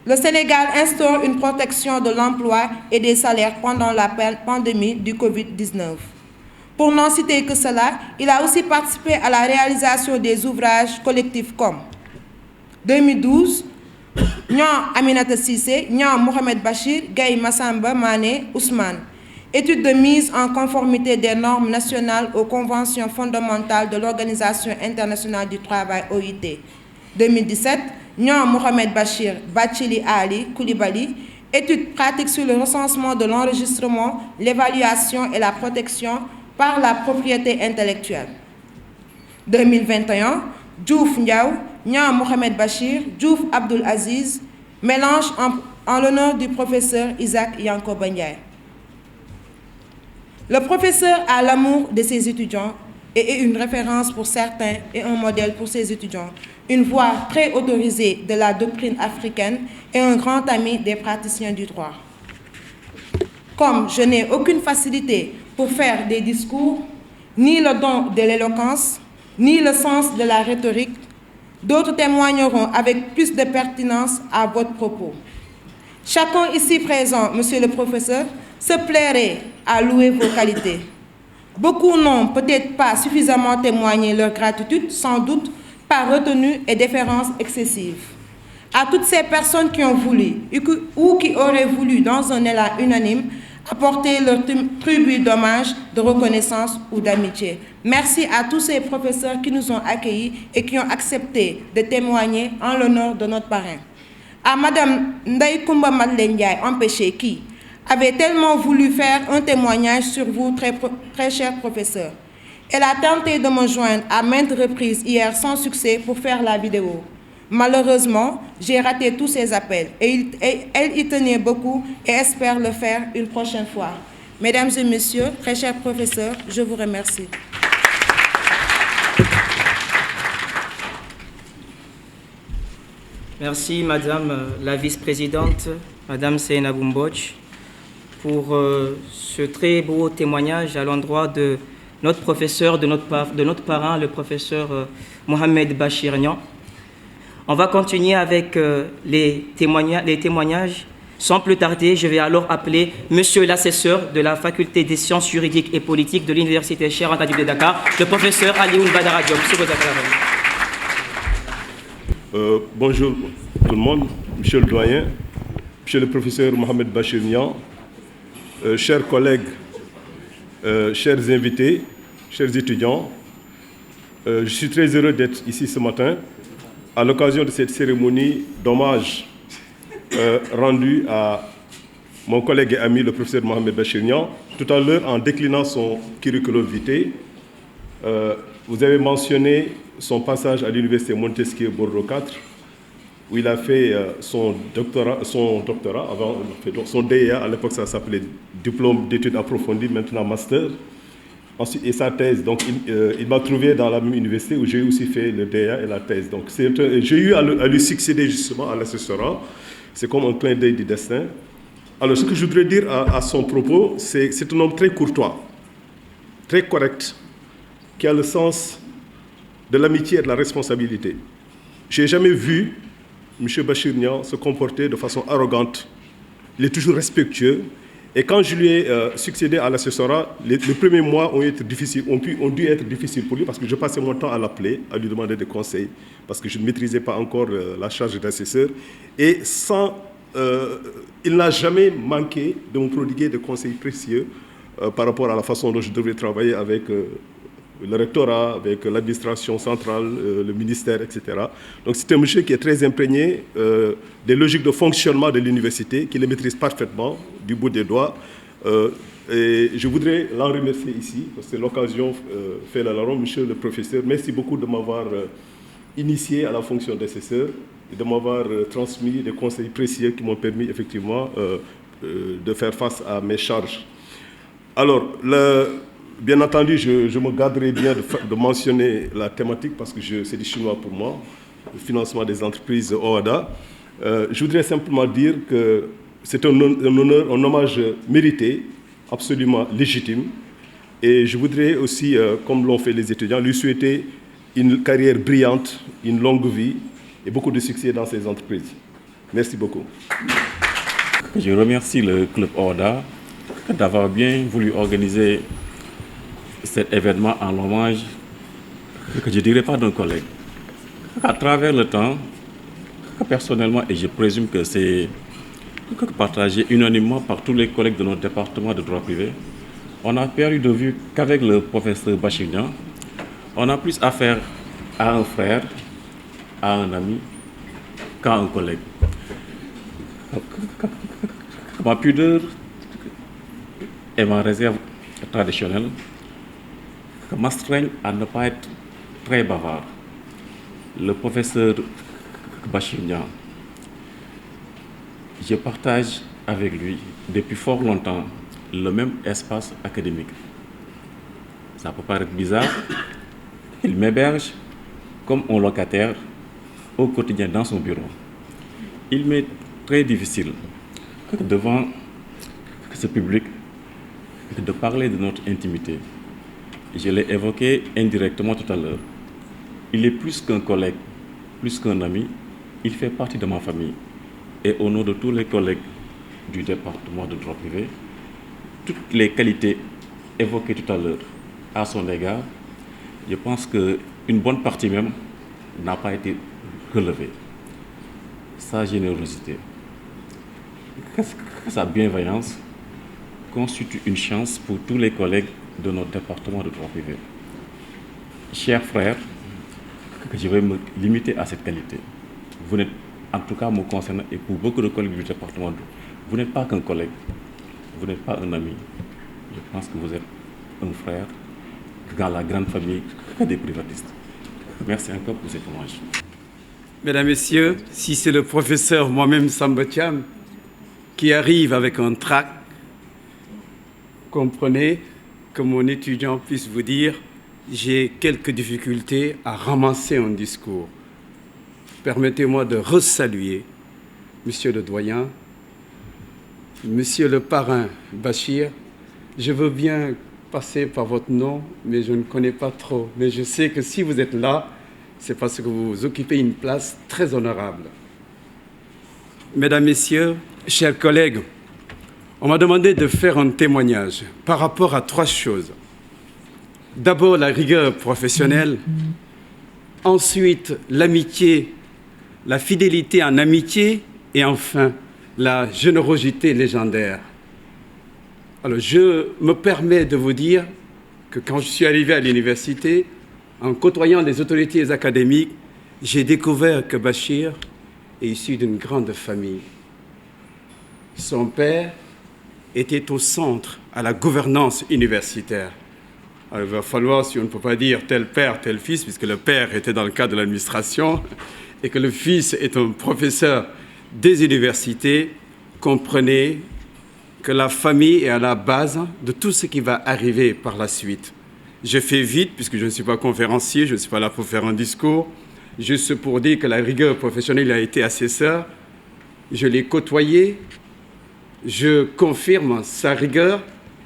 le Sénégal instaure une protection de l'emploi et des salaires pendant la pandémie du Covid-19. Pour n'en citer que cela, il a aussi participé à la réalisation des ouvrages collectifs comme 2012, Niang Aminata Cissé, Niang Mohamed Bachir, Gaye Massamba Mané, Ousmane. Étude de mise en conformité des normes nationales aux conventions fondamentales de l'Organisation internationale du travail OIT. 2017, Niang Mohamed Bachir, Bachili Ali Koulibaly. Étude pratique sur le recensement de l'enregistrement, l'évaluation et la protection par la propriété intellectuelle. 2021, Diouf Ndiaw, Niang Mohamed Bachir, Diouf Abdul Aziz, mélange en l'honneur du professeur Isaac Yankoba Ndiaye. Le professeur a l'amour de ses étudiants et est une référence pour certains et un modèle pour ses étudiants, une voix très autorisée de la doctrine africaine et un grand ami des praticiens du droit. Comme je n'ai aucune facilité pour faire des discours, ni le don de l'éloquence, ni le sens de la rhétorique, d'autres témoigneront avec plus de pertinence à votre propos. Chacun ici présent, monsieur le professeur, se plairait à louer vos qualités. Beaucoup n'ont peut-être pas suffisamment témoigné leur gratitude, sans doute par retenue et déférence excessive. À toutes ces personnes qui ont voulu ou qui auraient voulu, dans un élan unanime, apporter leur tribut d'hommage, de reconnaissance ou d'amitié. Merci à tous ces professeurs qui nous ont accueillis et qui ont accepté de témoigner en l'honneur de notre parrain. À Madame Ndaye Koumba Madeleine Ndiaye, empêchée, qui avait tellement voulu faire un témoignage sur vous, très cher professeur. Elle a tenté de me joindre à maintes reprises hier sans succès pour faire la vidéo. Malheureusement, j'ai raté tous ses appels et elle y tenait beaucoup et espère le faire une prochaine fois. Mesdames et messieurs, très chers professeurs, je vous remercie. Merci Madame la vice-présidente, Madame Seynabou Mbodj, pour ce très beau témoignage à l'endroit de notre professeur, de notre parrain, le professeur Mohamed Bachir Niang. On va continuer avec les témoignages. Sans plus tarder, je vais alors appeler Monsieur l'assesseur de la Faculté des sciences juridiques et politiques de l'Université Cheikh Anta Diop de Dakar, le professeur Alioune Badara Diop. Bonjour tout le monde, Monsieur le doyen, Monsieur le professeur Mohamed Bachir Niang, chers collègues, chers invités, chers étudiants, je suis très heureux d'être ici ce matin à l'occasion de cette cérémonie d'hommage rendue à mon collègue et ami, le professeur Mohamed Bachir Niang. Tout à l'heure, en déclinant son curriculum vitae, vous avez mentionné son passage à l'université Montesquieu Bordeaux 4, où il a fait son doctorat, avant, son DEA, à l'époque ça s'appelait diplôme d'études approfondies, maintenant master. Ensuite, et sa thèse, donc il m'a trouvé dans la même université où j'ai aussi fait le DEA et la thèse. Donc j'ai eu à lui succéder justement à l'assessorat. C'est comme un clin d'œil du destin. Alors ce que je voudrais dire à son propos, c'est un homme très courtois, très correct, qui a le sens de l'amitié et de la responsabilité. Je n'ai jamais vu M. Bachir Niang se comporter de façon arrogante. Il est toujours respectueux. Et quand je lui ai succédé à l'assessorat, les premiers mois ont dû être difficiles pour lui parce que je passais mon temps à l'appeler, à lui demander des conseils, parce que je ne maîtrisais pas encore la charge d'assesseur. Et il n'a jamais manqué de me prodiguer des conseils précieux par rapport à la façon dont je devais travailler avec le rectorat, avec l'administration centrale, le ministère, etc. Donc c'est un monsieur qui est très imprégné des logiques de fonctionnement de l'université, qui les maîtrise parfaitement, du bout des doigts. Et je voudrais l'en remercier ici, parce que l'occasion fait la larron. Monsieur le professeur, merci beaucoup de m'avoir initié à la fonction d'assesseur et de m'avoir transmis des conseils précieux qui m'ont permis effectivement de faire face à mes charges. Alors, bien entendu, je me garderai bien de mentionner la thématique parce que c'est du chinois pour moi, le financement des entreprises OHADA. Je voudrais simplement dire que c'est un honneur, un hommage mérité, absolument légitime. Et je voudrais aussi, comme l'ont fait les étudiants, lui souhaiter une carrière brillante, une longue vie et beaucoup de succès dans ces entreprises. Merci beaucoup. Je remercie le Club OHADA d'avoir bien voulu organiser cet événement en l'hommage, que je ne dirais pas d'un collègue. À travers le temps, personnellement, et je présume que c'est partagé unanimement par tous les collègues de notre département de droit privé, on a perdu de vue qu'avec le professeur Bachir Niang, on a plus affaire à un frère, à un ami, qu'à un collègue. Ma pudeur et ma réserve traditionnelle m'astreignent à ne pas être très bavard. Le professeur Bachir Niang, je partage avec lui depuis fort longtemps le même espace académique. Ça peut paraître bizarre, il m'héberge comme un locataire au quotidien dans son bureau. Il m'est très difficile devant ce public de parler de notre intimité. Je l'ai évoqué indirectement tout à l'heure. Il est plus qu'un collègue, plus qu'un ami, il fait partie de ma famille. Et au nom de tous les collègues du département de droit privé, toutes les qualités évoquées tout à l'heure à son égard, je pense qu'une bonne partie même n'a pas été relevée. Sa générosité, sa bienveillance constitue une chance pour tous les collègues de notre département de droit privé. Chers frères, je vais me limiter à cette qualité. Vous n'êtes, en tout cas me concernant, et pour beaucoup de collègues du département, vous n'êtes pas qu'un collègue, vous n'êtes pas un ami. Je pense que vous êtes un frère dans la grande famille des privatistes. Merci encore pour cet hommage. Mesdames, Messieurs, si c'est le professeur moi-même Samba Thiam qui arrive avec un tract, comprenez que mon étudiant puisse vous dire « j'ai quelques difficultés à ramasser un discours ». Permettez-moi de resaluer Monsieur le doyen, Monsieur le parrain Bachir. Je veux bien passer par votre nom, mais je ne connais pas trop. Mais je sais que si vous êtes là, c'est parce que vous occupez une place très honorable. Mesdames, Messieurs, chers collègues, on m'a demandé de faire un témoignage par rapport à 3 choses. D'abord, la rigueur professionnelle. Ensuite, l'amitié, la fidélité en amitié. Et enfin, la générosité légendaire. Alors, je me permets de vous dire que quand je suis arrivé à l'université, en côtoyant les autorités académiques, j'ai découvert que Bachir est issu d'une grande famille. Son père était au centre à la gouvernance universitaire. Alors, il va falloir, si on ne peut pas dire tel père, tel fils, puisque le père était dans le cadre de l'administration, et que le fils est un professeur des universités, comprenez que la famille est à la base de tout ce qui va arriver par la suite. Je fais vite, puisque je ne suis pas conférencier, je ne suis pas là pour faire un discours, juste pour dire que la rigueur professionnelle a été assesseur. Je l'ai côtoyé, je confirme sa rigueur,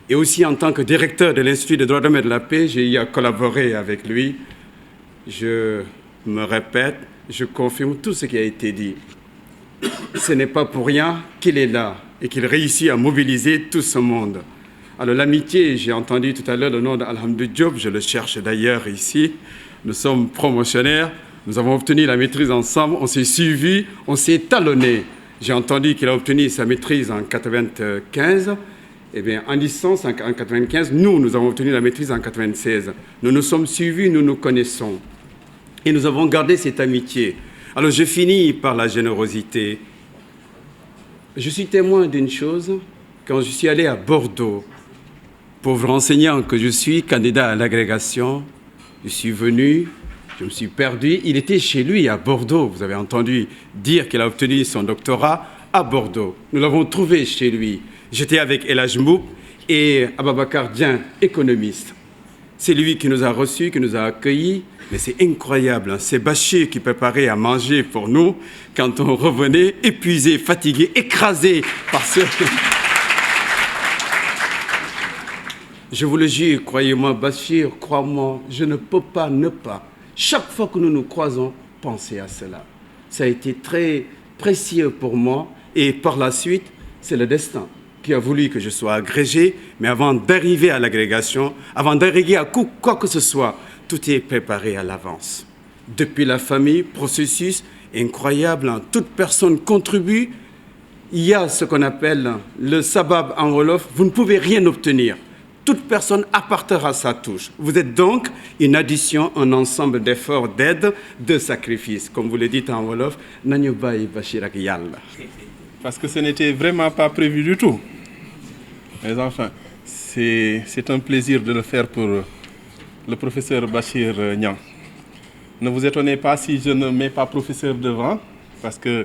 et aussi en tant que directeur de l'Institut des droits de l'homme et de la paix, j'ai eu à collaborer avec lui. Je me répète, je confirme tout ce qui a été dit. Ce n'est pas pour rien qu'il est là et qu'il réussit à mobiliser tout ce monde. Alors l'amitié, j'ai entendu tout à l'heure le nom d'Alhamdou Diop, je le cherche d'ailleurs ici. Nous sommes promotionnaires, nous avons obtenu la maîtrise ensemble, on s'est suivis, on s'est talonnés. J'ai entendu qu'il a obtenu sa maîtrise en 1995. Eh bien, en licence en 1995, nous avons obtenu la maîtrise en 1996. Nous nous sommes suivis, nous nous connaissons. Et nous avons gardé cette amitié. Alors je finis par la générosité. Je suis témoin d'une chose, quand je suis allé à Bordeaux, pauvre enseignant que je suis, candidat à l'agrégation, je suis venu, je me suis perdu. Il était chez lui à Bordeaux. Vous avez entendu dire qu'il a obtenu son doctorat à Bordeaux. Nous l'avons trouvé chez lui. J'étais avec El Hadj Mboup et Ababacar Dieng, économiste. C'est lui qui nous a reçus, qui nous a accueillis. Mais c'est incroyable, hein? C'est Bachir qui préparait à manger pour nous quand on revenait épuisé, fatigué, écrasé par ce... Je vous le jure, croyez-moi, Bachir, crois-moi, je ne peux pas ne pas. Chaque fois que nous nous croisons, pensez à cela. Ça a été très précieux pour moi et par la suite, c'est le destin qui a voulu que je sois agrégé, mais avant d'arriver à l'agrégation, avant d'arriver à quoi que ce soit, tout est préparé à l'avance. Depuis la famille, processus incroyable, hein. Toute personne contribue. Il y a ce qu'on appelle le sabab en wolof, vous ne pouvez rien obtenir. Toute personne apportera sa touche. Vous êtes donc une addition, un ensemble d'efforts, d'aide, de sacrifices. Comme vous le dites en wolof, nañu bàyyi Bachir ak Yàlla. Parce que ce n'était vraiment pas prévu du tout. Mais enfin, c'est un plaisir de le faire pour le professeur Bachir Niang. Ne vous étonnez pas si je ne mets pas professeur devant, parce que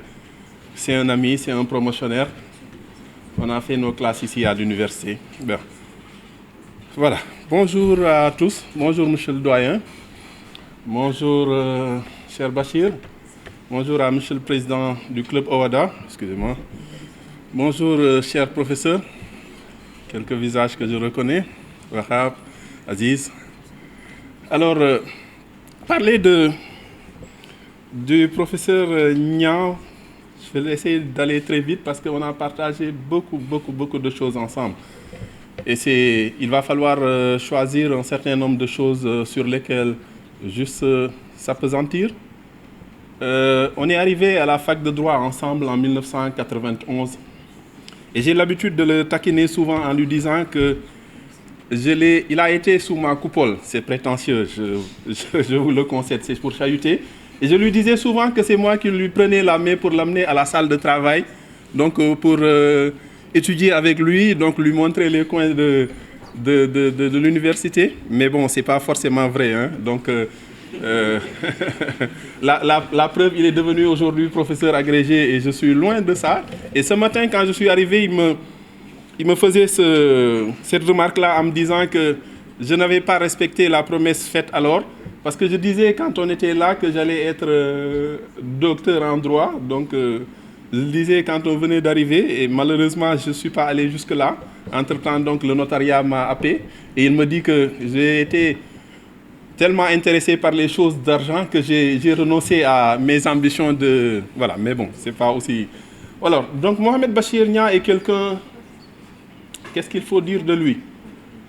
c'est un ami, c'est un promotionnaire. On a fait nos classes ici à l'université. Bien. Voilà. Bonjour à tous. Bonjour, monsieur le doyen. Bonjour, cher Bachir. Bonjour à monsieur le président du club OHADA. Excusez-moi. Bonjour, cher professeur. Quelques visages que je reconnais. Wahab, Aziz. Alors, parler du professeur Niang, je vais essayer d'aller très vite parce qu'on a partagé beaucoup de choses ensemble. Et il va falloir choisir un certain nombre de choses sur lesquelles juste s'appesantir. On est arrivé à la fac de droit ensemble en 1991. Et j'ai l'habitude de le taquiner souvent en lui disant que il a été sous ma coupole. C'est prétentieux, je vous le concède, c'est pour chahuter. Et je lui disais souvent que c'est moi qui lui prenais la main pour l'amener à la salle de travail, donc pour étudier avec lui, donc lui montrer les coins de l'université. Mais bon, ce n'est pas forcément vrai, hein. Donc, la preuve, il est devenu aujourd'hui professeur agrégé et je suis loin de ça. Et ce matin, quand je suis arrivé, il me faisait cette remarque-là en me disant que je n'avais pas respecté la promesse faite alors, parce que je disais quand on était là que j'allais être docteur en droit. Donc, je disais quand on venait d'arriver, et malheureusement, je ne suis pas allé jusque-là. Entre-temps, donc, le notariat m'a happé et il me dit que j'ai été tellement intéressé par les choses d'argent que j'ai renoncé à mes ambitions de... Voilà, mais bon, c'est pas aussi... Alors, donc Mohamed Bachir Niang est quelqu'un... Qu'est-ce qu'il faut dire de lui?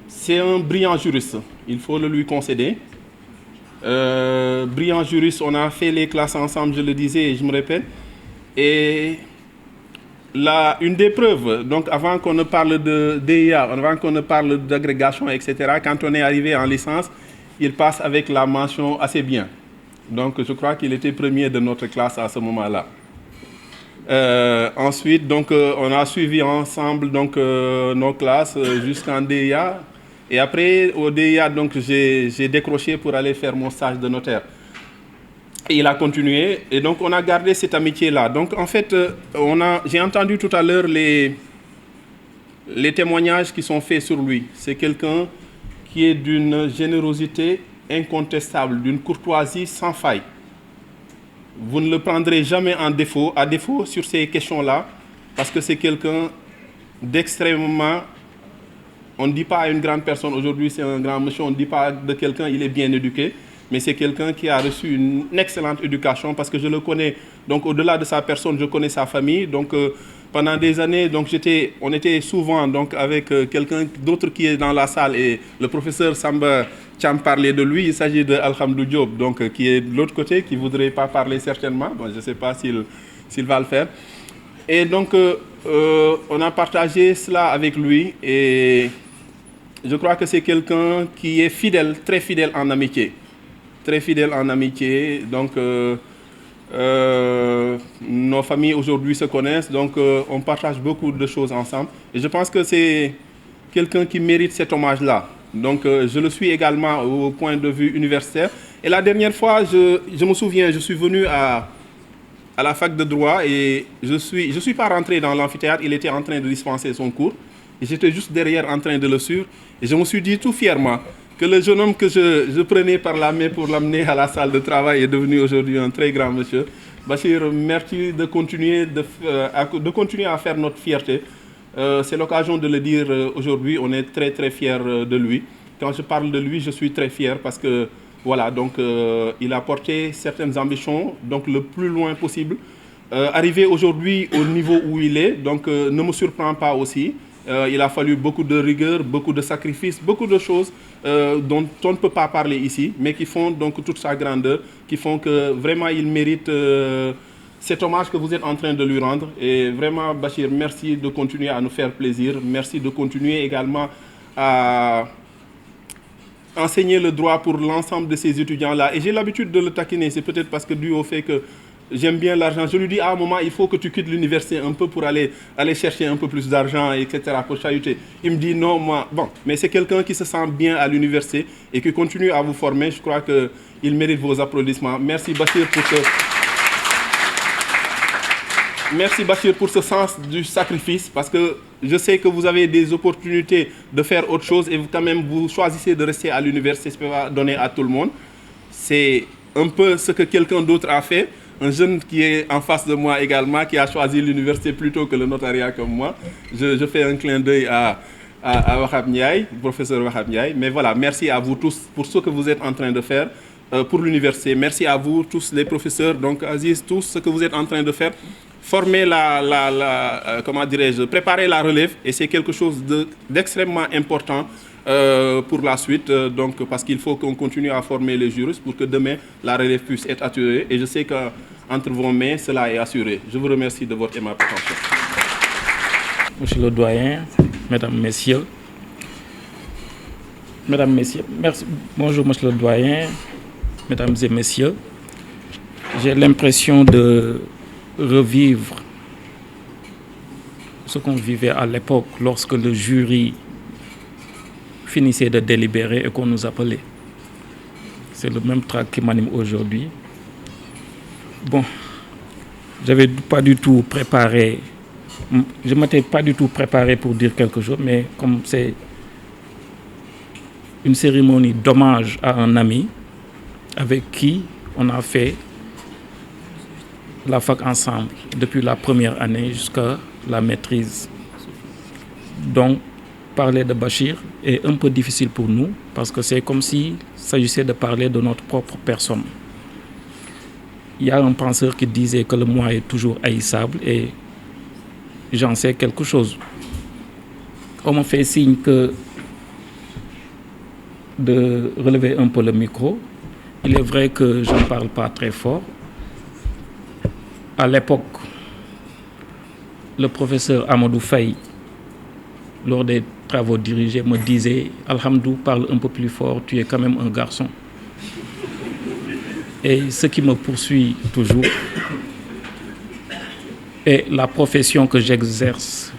C'est un brillant juriste, il faut le lui concéder. Brillant juriste, on a fait les classes ensemble, je le disais et je me répète. Et là, une des preuves, donc avant qu'on ne parle de DIA, avant qu'on ne parle d'agrégation, etc., quand on est arrivé en licence, il passe avec la mention assez bien. Donc, je crois qu'il était premier de notre classe à ce moment-là. Ensuite, donc, on a suivi ensemble donc, nos classes jusqu'en DIA. Et après, au DIA, donc, j'ai décroché pour aller faire mon stage de notaire. Et il a continué, et donc on a gardé cette amitié-là. Donc en fait, j'ai entendu tout à l'heure les témoignages qui sont faits sur lui. C'est quelqu'un qui est d'une générosité incontestable, d'une courtoisie sans faille. Vous ne le prendrez jamais à défaut sur ces questions-là, parce que c'est quelqu'un d'extrêmement... On ne dit pas à une grande personne, aujourd'hui c'est un grand monsieur, on ne dit pas de quelqu'un, il est bien éduqué, mais c'est quelqu'un qui a reçu une excellente éducation, parce que je le connais, donc au-delà de sa personne, je connais sa famille, donc pendant des années, donc on était souvent donc, avec quelqu'un d'autre qui est dans la salle, et le professeur Samba Cham parlait de lui, il s'agit de Alhamdou Diop, donc, qui est de l'autre côté, qui ne voudrait pas parler certainement, bon, je ne sais pas s'il va le faire. Et donc, on a partagé cela avec lui, et je crois que c'est quelqu'un qui est fidèle, très fidèle en amitié. Très fidèle en amitié, donc nos familles aujourd'hui se connaissent, donc on partage beaucoup de choses ensemble. Et je pense que c'est quelqu'un qui mérite cet hommage-là. Donc je le suis également au point de vue universitaire. Et la dernière fois, je me souviens, je suis venu à la fac de droit et je suis pas rentré dans l'amphithéâtre, il était en train de dispenser son cours. Et j'étais juste derrière en train de le suivre. Et je me suis dit tout fièrement que le jeune homme que je prenais par la main pour l'amener à la salle de travail est devenu aujourd'hui un très grand monsieur. Bachir, merci de continuer à faire notre fierté. C'est l'occasion de le dire aujourd'hui, on est très très fiers de lui. Quand je parle de lui, je suis très fier parce que voilà, donc il a porté certaines ambitions, donc le plus loin possible. Arrivé aujourd'hui au niveau où il est, donc ne me surprend pas aussi. Il a fallu beaucoup de rigueur, beaucoup de sacrifices, beaucoup de choses dont on ne peut pas parler ici, mais qui font donc toute sa grandeur, qui font que vraiment il mérite cet hommage que vous êtes en train de lui rendre. Et vraiment, Bachir, merci de continuer à nous faire plaisir. Merci de continuer également à enseigner le droit pour l'ensemble de ces étudiants-là. Et j'ai l'habitude de le taquiner, c'est peut-être parce que dû au fait que j'aime bien l'argent. Je lui dis à un moment, il faut que tu quittes l'université un peu pour aller chercher un peu plus d'argent, etc., pour chahuter. Il me dit non, moi, bon, mais c'est quelqu'un qui se sent bien à l'université et qui continue à vous former. Je crois qu'il mérite vos applaudissements. Merci Bachir Merci Bachir pour ce sens du sacrifice, parce que je sais que vous avez des opportunités de faire autre chose et quand même vous choisissez de rester à l'université, ce n'est pas donné à tout le monde. C'est un peu ce que quelqu'un d'autre a fait. Un jeune qui est en face de moi également, qui a choisi l'université plutôt que le notariat comme moi. Je fais un clin d'œil à Wahab Ndiaye, professeur Wahab Ndiaye. Mais voilà, merci à vous tous pour ce que vous êtes en train de faire pour l'université. Merci à vous tous les professeurs, donc Aziz, tous ce que vous êtes en train de faire. Former comment dirais-je, préparer la relève, et c'est quelque chose d'extrêmement important pour la suite, donc, parce qu'il faut qu'on continue à former les juristes pour que demain la relève puisse être assurée, et je sais qu'entre vos mains cela est assuré. Je vous remercie de votre aimable attention. Monsieur le doyen, mesdames, messieurs, merci. Bonjour monsieur le doyen, mesdames et messieurs. J'ai l'impression de revivre ce qu'on vivait à l'époque lorsque le jury finissait de délibérer et qu'on nous appelait. C'est le même trac qui m'anime aujourd'hui. Bon, je m'étais pas du tout préparé pour dire quelque chose, mais comme c'est une cérémonie d'hommage à un ami avec qui on a fait la fac ensemble depuis la première année jusqu'à la maîtrise. Donc, parler de Bachir est un peu difficile pour nous parce que c'est comme s'il s'agissait de parler de notre propre personne. Il y a un penseur qui disait que le moi est toujours haïssable et j'en sais quelque chose. On me fait signe de relever un peu le micro. Il est vrai que je ne parle pas très fort. À l'époque, le professeur Amadou Faye, lors des travaux dirigés, me disait « Alhamdou, parle un peu plus fort, tu es quand même un garçon ». Et ce qui me poursuit toujours, et la profession que j'exerce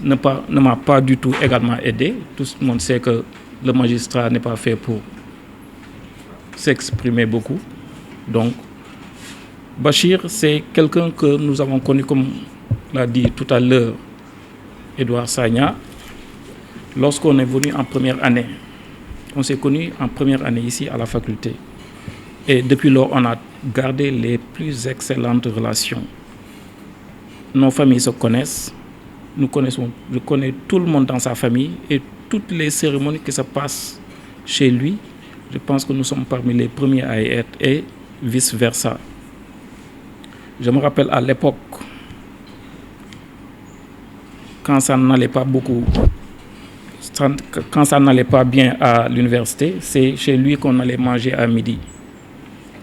ne m'a pas du tout également aidé. Tout le monde sait que le magistrat n'est pas fait pour s'exprimer beaucoup. Donc, Bachir, c'est quelqu'un que nous avons connu, comme l'a dit tout à l'heure Edouard Sagna, lorsqu'on est venu en première année. On s'est connus en première année ici à la faculté. Et depuis lors, on a gardé les plus excellentes relations. Nos familles se connaissent. Je connais tout le monde dans sa famille et toutes les cérémonies qui se passent chez lui, je pense que nous sommes parmi les premiers à y être et vice-versa. Je me rappelle à l'époque, quand ça n'allait pas bien à l'université, c'est chez lui qu'on allait manger à midi.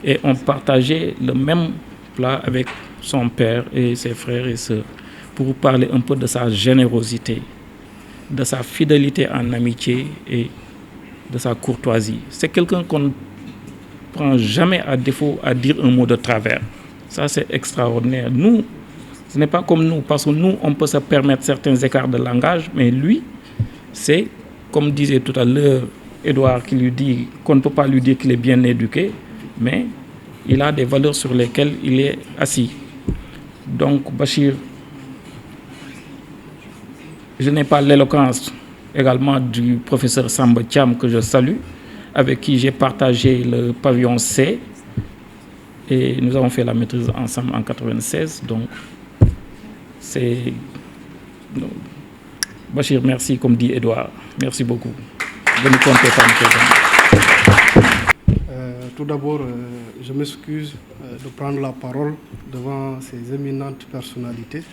Et on partageait le même plat avec son père et ses frères et sœurs pour parler un peu de sa générosité, de sa fidélité en amitié et de sa courtoisie. C'est quelqu'un qu'on ne prend jamais à défaut à dire un mot de travers. Ça, c'est extraordinaire. Nous, ce n'est pas comme nous, parce que nous, on peut se permettre certains écarts de langage, mais lui, c'est, comme disait tout à l'heure Edouard, qui lui dit qu'on ne peut pas lui dire qu'il est bien éduqué, mais il a des valeurs sur lesquelles il est assis. Donc, Bachir, je n'ai pas l'éloquence également du professeur Samba Thiam, que je salue, avec qui j'ai partagé le pavillon C, et nous avons fait la maîtrise ensemble en 1996. Donc, c'est... Bachir, merci, comme dit Edouard. Merci beaucoup de nous compter parmi présents. Tout d'abord, je m'excuse de prendre la parole devant ces éminentes personnalités.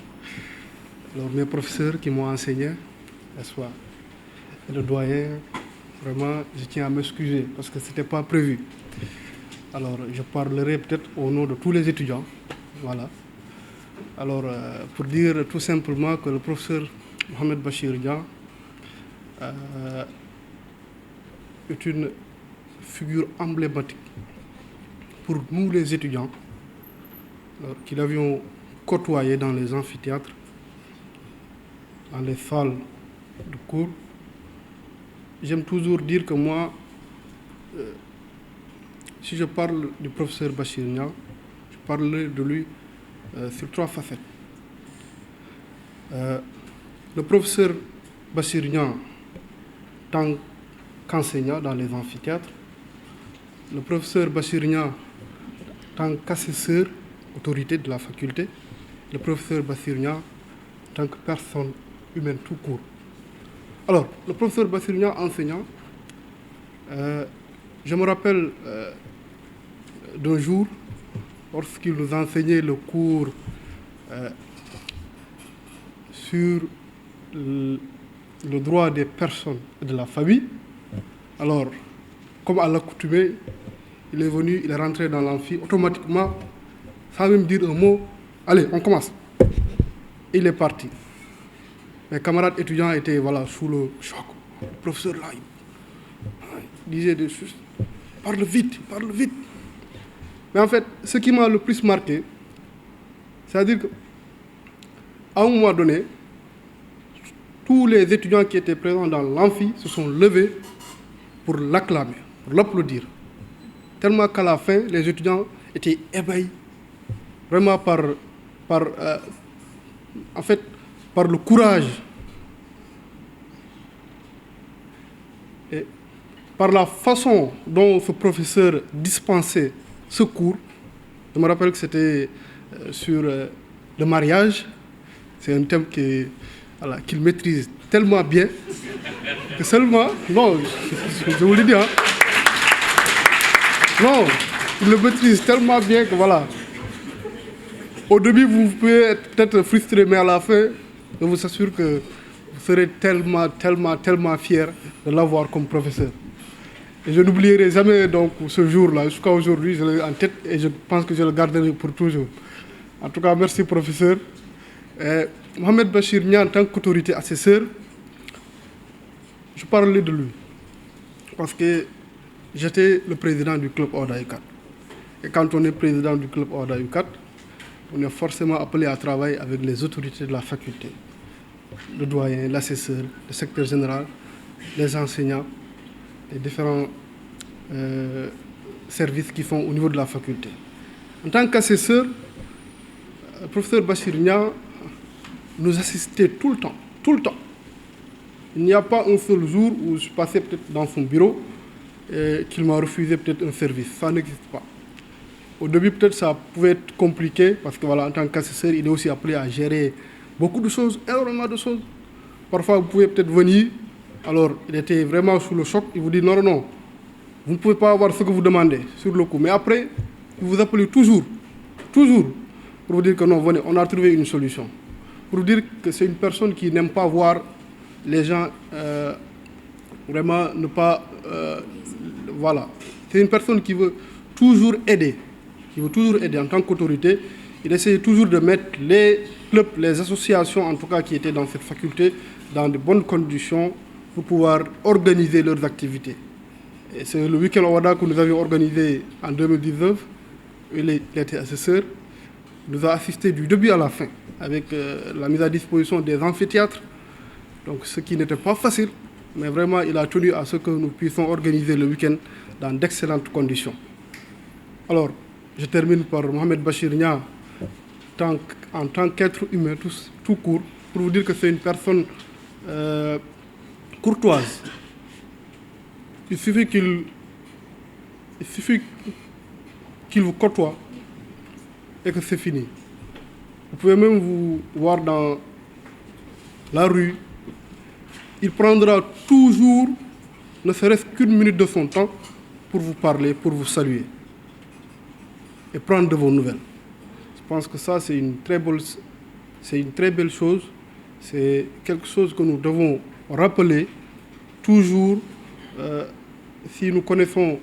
Alors, mes professeurs qui m'ont enseigné, n'est-ce pas, et le doyen, vraiment, je tiens à m'excuser parce que ce n'était pas prévu. Alors, je parlerai peut-être au nom de tous les étudiants. Voilà. Alors, pour dire tout simplement que le professeur Mohamed Bachir Niang est une figure emblématique pour nous les étudiants qui l'avions côtoyé dans les amphithéâtres, dans les salles de cours. J'aime toujours dire que moi, si je parle du professeur Bachir Niang, je parlerai de lui sur trois facettes. Le professeur Bachir Niang, tant qu'enseignant dans les amphithéâtres, le professeur Bachir Niang, tant qu'assesseur, autorité de la faculté, le professeur Bachir Niang, en tant que personne humaine tout court. Alors, le professeur Bachir Niang, enseignant, je me rappelle d'un jour, lorsqu'il nous enseignait le cours sur le droit des personnes et de la famille. Alors, comme à l'accoutumée, il est venu, il est rentré dans l'amphi automatiquement, sans même dire un mot. Allez, on commence. Il est parti. Mes camarades étudiants étaient sous le choc. Le professeur là, il disait des choses. Parle vite, parle vite. Mais en fait, ce qui m'a le plus marqué, c'est-à-dire qu'à un moment donné, tous les étudiants qui étaient présents dans l'amphi se sont levés pour l'acclamer, pour l'applaudir. Tellement qu'à la fin, les étudiants étaient ébahis, vraiment par le courage et par la façon dont ce professeur dispensait ce cours. Je me rappelle que c'était sur le mariage. C'est un thème qu'il maîtrise tellement bien que seulement, non, je vous le dis, hein, non, il le maîtrise tellement bien que voilà. Au début, vous pouvez être peut-être frustré, mais à la fin, je vous assure que vous serez tellement fiers de l'avoir comme professeur. Et je n'oublierai jamais donc ce jour-là, jusqu'à aujourd'hui, je l'ai en tête et je pense que je le garderai pour toujours. En tout cas, merci professeur. Mohamed Bachir Niang, en tant qu'autorité assesseur, je parlais de lui parce que j'étais le président du club OHADA UCAD. Et quand on est président du club OHADA UCAD, on est forcément appelé à travailler avec les autorités de la faculté, le doyen, l'assesseur, le secrétaire général, les enseignants, les différents services qui font au niveau de la faculté. En tant qu'assesseur, le professeur Bachir Niang nous assistait tout le temps, tout le temps. Il n'y a pas un seul jour où je passais peut-être dans son bureau et qu'il m'a refusé peut-être un service. Ça n'existe pas. Au début, peut-être ça pouvait être compliqué parce que voilà, en tant qu'assesseur, il est aussi appelé à gérer beaucoup de choses, énormément de choses. Parfois, vous pouvez peut-être venir. Alors, il était vraiment sous le choc. Il vous dit non, non, vous ne pouvez pas avoir ce que vous demandez sur le coup. Mais après, il vous appelle toujours, pour vous dire que non, venez, on a trouvé une solution. Pour vous dire que c'est une personne qui n'aime pas voir les gens vraiment ne pas... voilà. C'est une personne qui veut toujours aider. Qui veut toujours aider en tant qu'autorité. Il essaie toujours de mettre les clubs, les associations, en tout cas, qui étaient dans cette faculté, dans de bonnes conditions pour pouvoir organiser leurs activités. Et c'est le week-end Owada que nous avions organisé en 2019. Il était assesseur. Il nous a assisté du début à la fin avec la mise à disposition des amphithéâtres. Donc, ce qui n'était pas facile, mais vraiment, il a tenu à ce que nous puissions organiser le week-end dans d'excellentes conditions. Alors, je termine par Mohamed Bachir Niang, en tant qu'être humain tout court, pour vous dire que c'est une personne courtoise. Il suffit qu'il vous côtoie et que c'est fini. Vous pouvez même vous voir dans la rue. Il prendra toujours, ne serait-ce qu'une minute de son temps, pour vous parler, pour vous saluer et prendre de vos nouvelles. Je pense que ça, c'est une très belle chose. C'est quelque chose que nous devons rappeler toujours. Si nous connaissons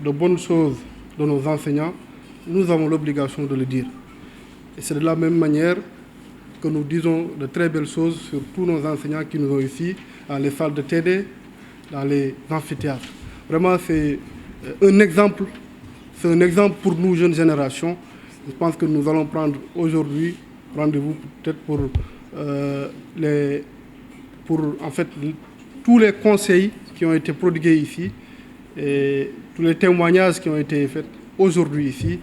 de bonnes choses de nos enseignants, nous avons l'obligation de le dire. Et c'est de la même manière que nous disons de très belles choses sur tous nos enseignants qui nous ont ici, dans les salles de TD, dans les amphithéâtres. Vraiment, c'est un exemple. C'est un exemple pour nous, jeunes générations. Je pense que nous allons prendre aujourd'hui rendez-vous peut-être pour en fait, tous les conseils qui ont été prodigués ici et tous les témoignages qui ont été faits aujourd'hui ici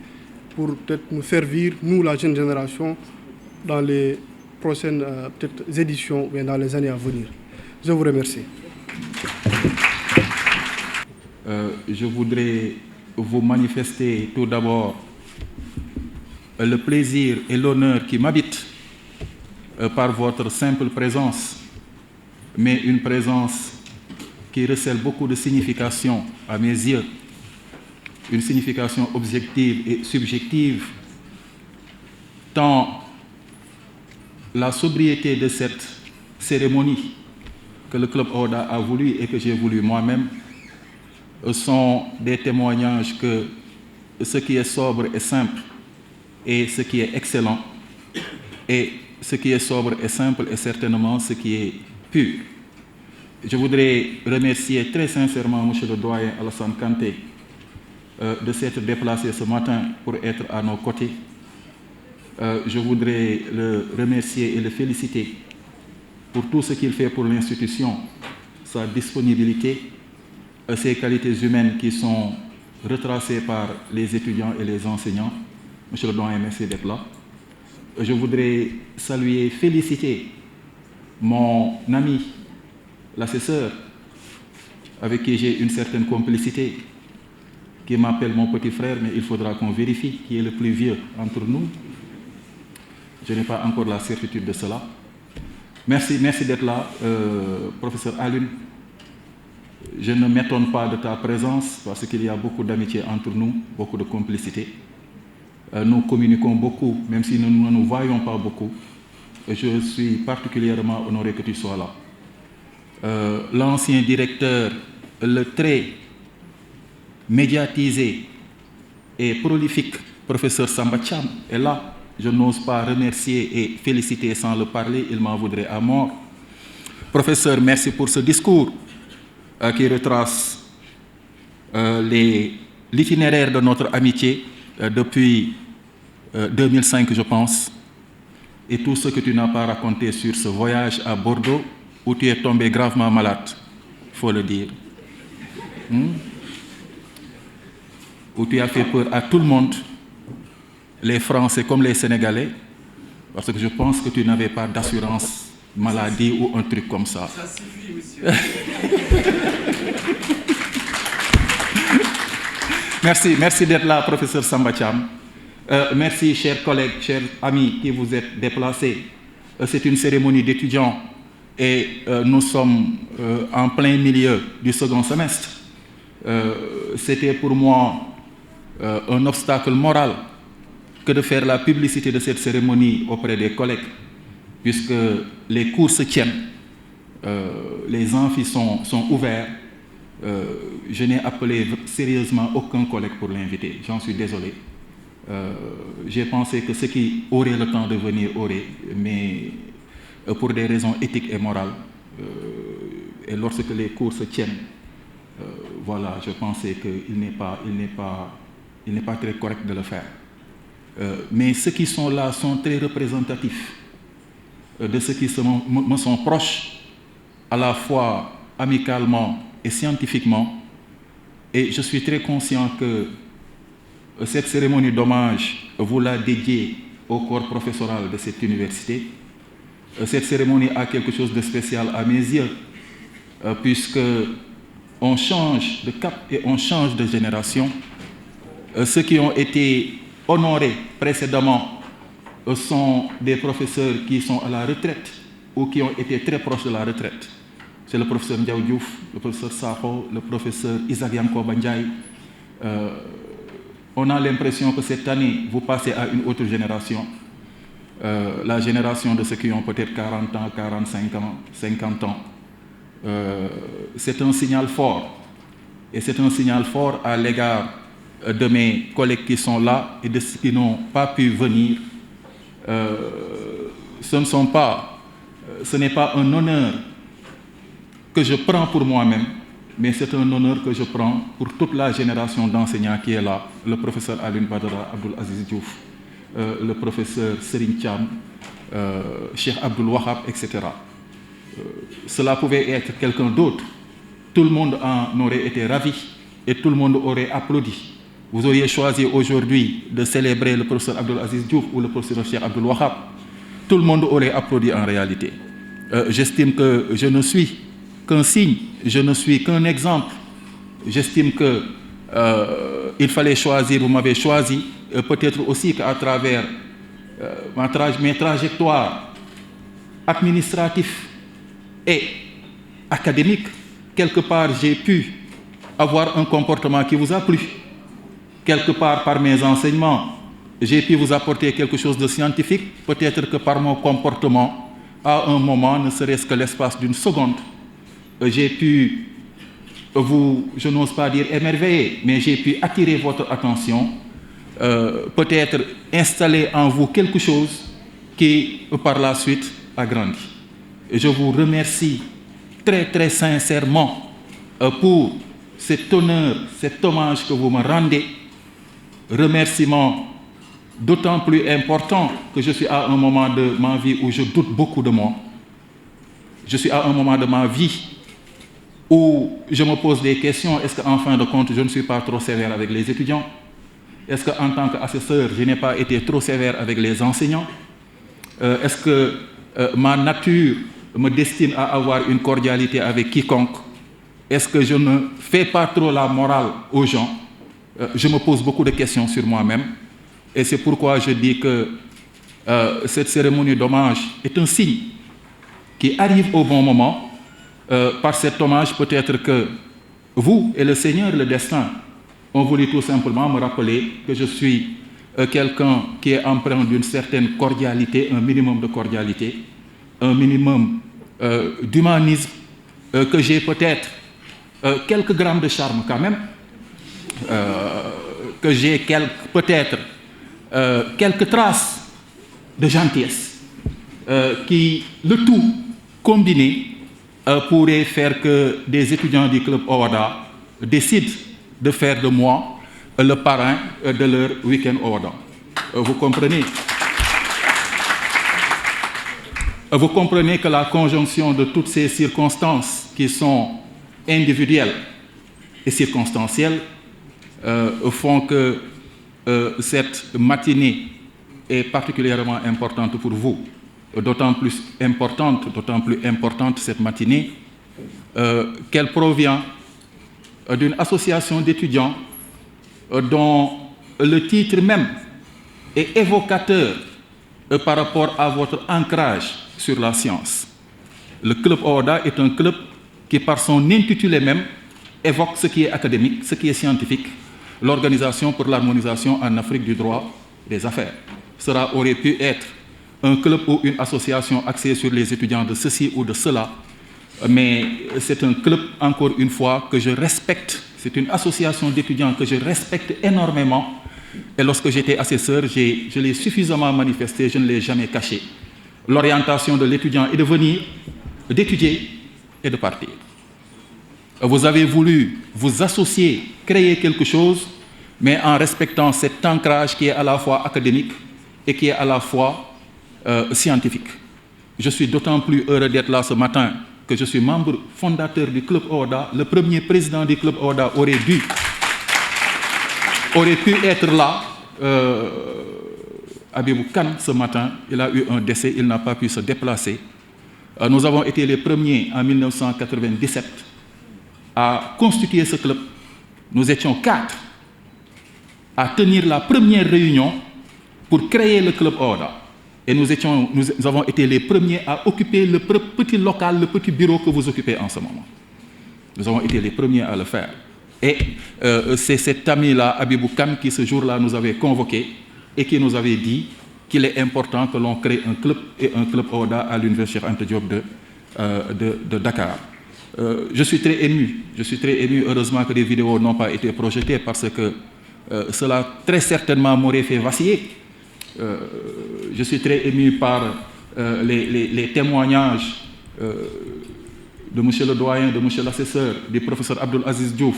pour peut-être nous servir, nous, la jeune génération, dans les prochaines peut-être éditions, mais dans les années à venir. Je vous remercie. Je voudrais vous manifester tout d'abord le plaisir et l'honneur qui m'habitent par votre simple présence, mais une présence qui recèle beaucoup de signification à mes yeux, une signification objective et subjective, tant la sobriété de cette cérémonie que le Club Owada a voulu et que j'ai voulu moi-même sont des témoignages que ce qui est sobre et simple est ce qui est excellent, et ce qui est sobre et simple est certainement ce qui est pur. Je voudrais remercier très sincèrement M. le doyen Alassane Kanté de s'être déplacé ce matin pour être à nos côtés. Je voudrais le remercier et le féliciter pour tout ce qu'il fait pour l'institution, sa disponibilité, ses qualités humaines qui sont retracées par les étudiants et les enseignants. Monsieur le doyen, merci d'être là. Je voudrais saluer, féliciter mon ami, l'assesseur, avec qui j'ai une certaine complicité, qui m'appelle mon petit frère, mais il faudra qu'on vérifie qui est le plus vieux entre nous. Je n'ai pas encore la certitude de cela. Merci d'être là, professeur Alun. Je ne m'étonne pas de ta présence parce qu'il y a beaucoup d'amitié entre nous, beaucoup de complicité. Nous communiquons beaucoup, même si nous ne nous voyons pas beaucoup. Je suis particulièrement honoré que tu sois là. L'ancien directeur, le très médiatisé et prolifique professeur Samba Cham est là. Je n'ose pas remercier et féliciter sans le parler, il m'en voudrait à mort. Professeur, merci pour ce discours qui retrace l'itinéraire de notre amitié depuis 2005, je pense, et tout ce que tu n'as pas raconté sur ce voyage à Bordeaux où tu es tombé gravement malade, il faut le dire. Où tu as fait peur à tout le monde les Français comme les Sénégalais, parce que je pense que tu n'avais pas d'assurance maladie ou un truc comme ça. Ça suffit, monsieur. Merci d'être là, professeur Samba Thiam. Merci, chers collègues, chers amis qui vous êtes déplacés. C'est une cérémonie d'étudiants et nous sommes en plein milieu du second semestre. C'était pour moi un obstacle moral que de faire la publicité de cette cérémonie auprès des collègues, puisque les cours se tiennent, les amphis sont ouverts. Je n'ai appelé sérieusement aucun collègue pour l'inviter, j'en suis désolé. J'ai pensé que ceux qui auraient le temps de venir auraient, mais pour des raisons éthiques et morales, et lorsque les cours se tiennent, voilà, je pensais qu'il n'est pas très correct de le faire. Mais ceux qui sont là sont très représentatifs de ceux qui me sont proches, à la fois amicalement et scientifiquement. Et je suis très conscient que cette cérémonie d'hommage, vous la dédiez au corps professoral de cette université. Cette cérémonie a quelque chose de spécial à mes yeux, puisque on change de cap et on change de génération. Ceux qui ont été honorés précédemment sont des professeurs qui sont à la retraite ou qui ont été très proches de la retraite. C'est le professeur Ndiaw Diouf, le professeur Sakho, le professeur Isaac Yankoba Ndiaye. On a l'impression que cette année, vous passez à une autre génération, la génération de ceux qui ont peut-être 40 ans, 45 ans, 50 ans. C'est un signal fort. Et c'est un signal fort à l'égard de mes collègues qui sont là et de ceux qui n'ont pas pu venir. Ce n'est pas un honneur que je prends pour moi-même, mais c'est un honneur que je prends pour toute la génération d'enseignants qui est là, le professeur Alioune Badara Abdoul Aziz Diouf, le professeur Serigne Thiam, Cheikh Abdoul Wahab, etc. Cela pouvait être quelqu'un d'autre. Tout le monde en aurait été ravi et tout le monde aurait applaudi. Vous auriez choisi aujourd'hui de célébrer le professeur Abdoul Aziz Diouf ou le professeur Cheikh Abdoul Wahab. Tout le monde aurait applaudi en réalité. J'estime que je ne suis qu'un signe, je ne suis qu'un exemple. J'estime que il fallait choisir, vous m'avez choisi, peut-être aussi qu'à travers mes trajectoires administratives et académiques, quelque part j'ai pu avoir un comportement qui vous a plu. Quelque part par mes enseignements, j'ai pu vous apporter quelque chose de scientifique. Peut-être que par mon comportement, à un moment, ne serait-ce que l'espace d'une seconde, j'ai pu je n'ose pas dire émerveiller, mais j'ai pu attirer votre attention, peut-être installer en vous quelque chose qui, par la suite, a grandi. Et je vous remercie très, très sincèrement pour cet honneur, cet hommage que vous me rendez. Remerciement d'autant plus important que je suis à un moment de ma vie où je doute beaucoup de moi. Je suis à un moment de ma vie où je me pose des questions. Est-ce qu'en fin de compte, je ne suis pas trop sévère avec les étudiants? Est-ce qu'en tant qu'assesseur, je n'ai pas été trop sévère avec les enseignants? Est-ce que ma nature me destine à avoir une cordialité avec quiconque? Est-ce que je ne fais pas trop la morale aux gens? Je me pose beaucoup de questions sur moi-même. Et c'est pourquoi je dis que cette cérémonie d'hommage est un signe qui arrive au bon moment. Par cet hommage, peut-être que vous et le Seigneur, le destin, ont voulu tout simplement me rappeler que je suis quelqu'un qui est empreint d'une certaine cordialité, un minimum de cordialité, un minimum d'humanisme, que j'ai peut-être quelques grammes de charme quand même, que j'ai peut-être quelques traces de gentillesse, qui, le tout combiné, pourrait faire que des étudiants du club OWADA décident de faire de moi le parrain de leur week-end OWADA. Vous comprenez? Vous comprenez que la conjonction de toutes ces circonstances qui sont individuelles et circonstancielles font que cette matinée est particulièrement importante pour vous, d'autant plus importante cette matinée, qu'elle provient d'une association d'étudiants dont le titre même est évocateur par rapport à votre ancrage sur la science. Le Club OHODA est un club qui, par son intitulé même, évoque ce qui est académique, ce qui est scientifique, l'Organisation pour l'harmonisation en Afrique du droit des affaires. Cela aurait pu être un club ou une association axée sur les étudiants de ceci ou de cela, mais c'est un club, encore une fois, que je respecte. C'est une association d'étudiants que je respecte énormément. Et lorsque j'étais assesseur, je l'ai suffisamment manifesté, je ne l'ai jamais caché. L'orientation de l'étudiant est de venir, d'étudier et de partir. Vous avez voulu vous associer, créer quelque chose, mais en respectant cet ancrage qui est à la fois académique et qui est à la fois scientifique. Je suis d'autant plus heureux d'être là ce matin que je suis membre fondateur du Club OHODA. Le premier président du Club OHODA aurait pu être là. Abibou Kane, ce matin, il a eu un décès, il n'a pas pu se déplacer. Nous avons été les premiers en 1997 à constituer ce club. Nous étions 4 à tenir la première réunion pour créer le Club OHODA. Et nous avons été les premiers à occuper le petit local, le petit bureau que vous occupez en ce moment. Nous avons été les premiers à le faire. Et c'est cet ami-là, Abibou Kane, qui ce jour-là nous avait convoqués et qui nous avait dit qu'il est important que l'on crée un club et un club OHODA à l'Université Cheikh Anta Diop de Dakar. Je suis très ému. Heureusement que des vidéos n'ont pas été projetées parce que cela très certainement m'aurait fait vaciller. Je suis très ému par les témoignages de M. le doyen, de M. l'assesseur, du professeur Abdoul Aziz Diouf,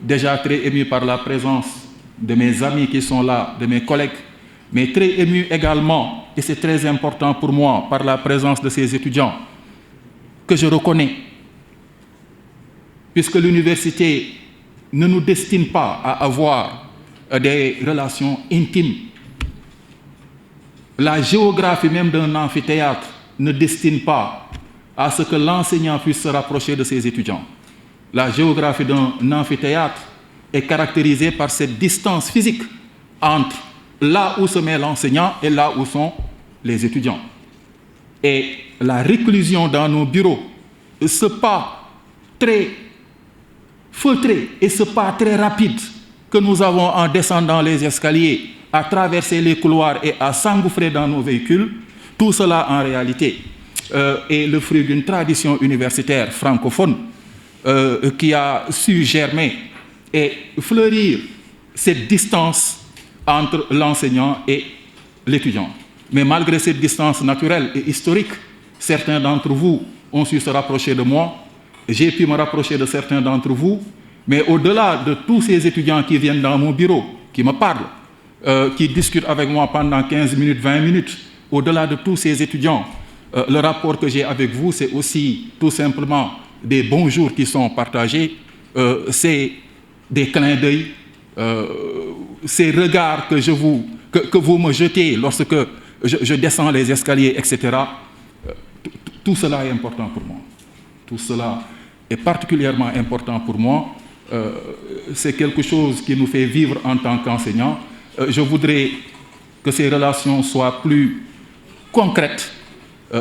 déjà très ému par la présence de mes amis qui sont là, de mes collègues, mais très ému également, et c'est très important pour moi, par la présence de ces étudiants que je reconnais, puisque l'université ne nous destine pas à avoir des relations intimes. La géographie même d'un amphithéâtre ne destine pas à ce que l'enseignant puisse se rapprocher de ses étudiants. La géographie d'un amphithéâtre est caractérisée par cette distance physique entre là où se met l'enseignant et là où sont les étudiants. Et la réclusion dans nos bureaux, ce pas très feutré et ce pas très rapide que nous avons en descendant les escaliers, à traverser les couloirs et à s'engouffrer dans nos véhicules, tout cela en réalité est le fruit d'une tradition universitaire francophone qui a su germer et fleurir cette distance entre l'enseignant et l'étudiant. Mais malgré cette distance naturelle et historique, certains d'entre vous ont su se rapprocher de moi, j'ai pu me rapprocher de certains d'entre vous, mais au-delà de tous ces étudiants qui viennent dans mon bureau, qui me parlent, qui discutent avec moi pendant 15 minutes, 20 minutes, au-delà de tous ces étudiants, le rapport que j'ai avec vous, c'est aussi tout simplement des bonjours qui sont partagés, c'est des clins d'œil, ces regards que vous me jetez lorsque je descends les escaliers, etc. Tout cela est important pour moi. Tout cela est particulièrement important pour moi. C'est quelque chose qui nous fait vivre en tant qu'enseignants. Je voudrais que ces relations soient plus concrètes.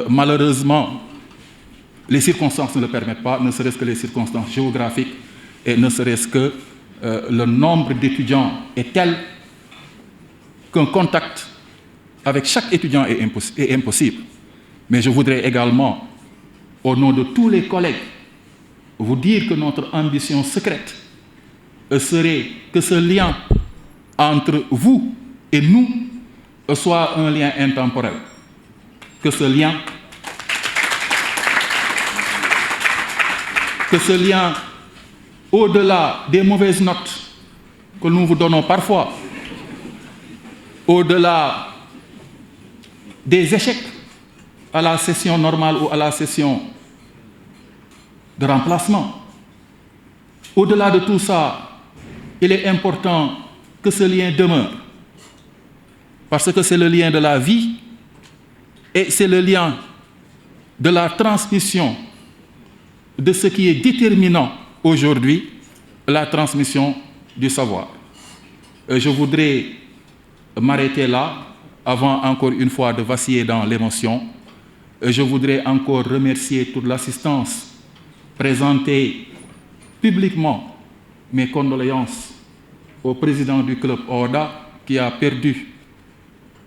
Malheureusement, les circonstances ne le permettent pas, ne serait-ce que les circonstances géographiques et ne serait-ce que le nombre d'étudiants est tel qu'un contact avec chaque étudiant est impossible. Mais je voudrais également, au nom de tous les collègues, vous dire que notre ambition secrète serait que ce lien entre vous et nous soit un lien intemporel. Que ce lien, au-delà des mauvaises notes que nous vous donnons parfois, au-delà des échecs à la session normale ou à la session de remplacement, au-delà de tout ça, il est important que ce lien demeure. parce que c'est le lien de la vie et c'est le lien de la transmission de ce qui est déterminant aujourd'hui, la transmission du savoir. Je voudrais m'arrêter là, avant encore une fois de vaciller dans l'émotion. Je voudrais encore remercier toute l'assistance, présenter publiquement mes condoléances au président du club OHADA qui a perdu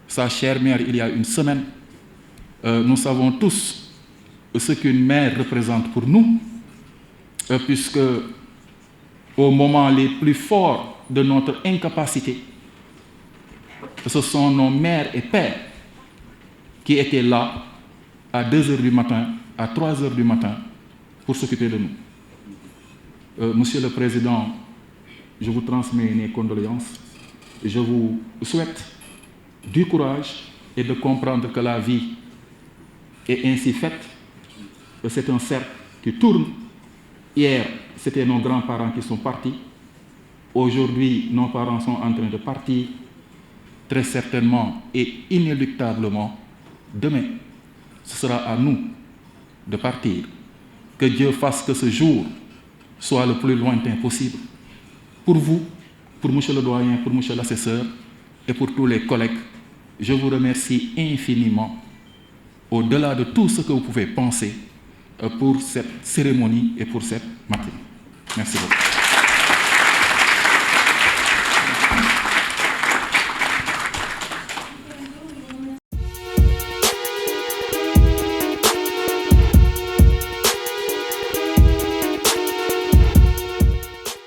sa chère mère il y a une semaine. Nous savons tous ce qu'une mère représente pour nous, puisque au moment les plus forts de notre incapacité, ce sont nos mères et pères qui étaient là à 2 heures du matin, à 3 heures du matin, pour s'occuper de nous. Monsieur le Président, je vous transmets mes condoléances. Je vous souhaite du courage et de comprendre que la vie est ainsi faite. C'est un cercle qui tourne. Hier, c'était nos grands-parents qui sont partis. Aujourd'hui, nos parents sont en train de partir. Très certainement et inéluctablement, demain, ce sera à nous de partir. Que Dieu fasse que ce jour soit le plus lointain possible. Pour vous, pour M. le doyen, pour M. l'assesseur et pour tous les collègues, je vous remercie infiniment, au-delà de tout ce que vous pouvez penser, pour cette cérémonie et pour cette matinée. Merci beaucoup.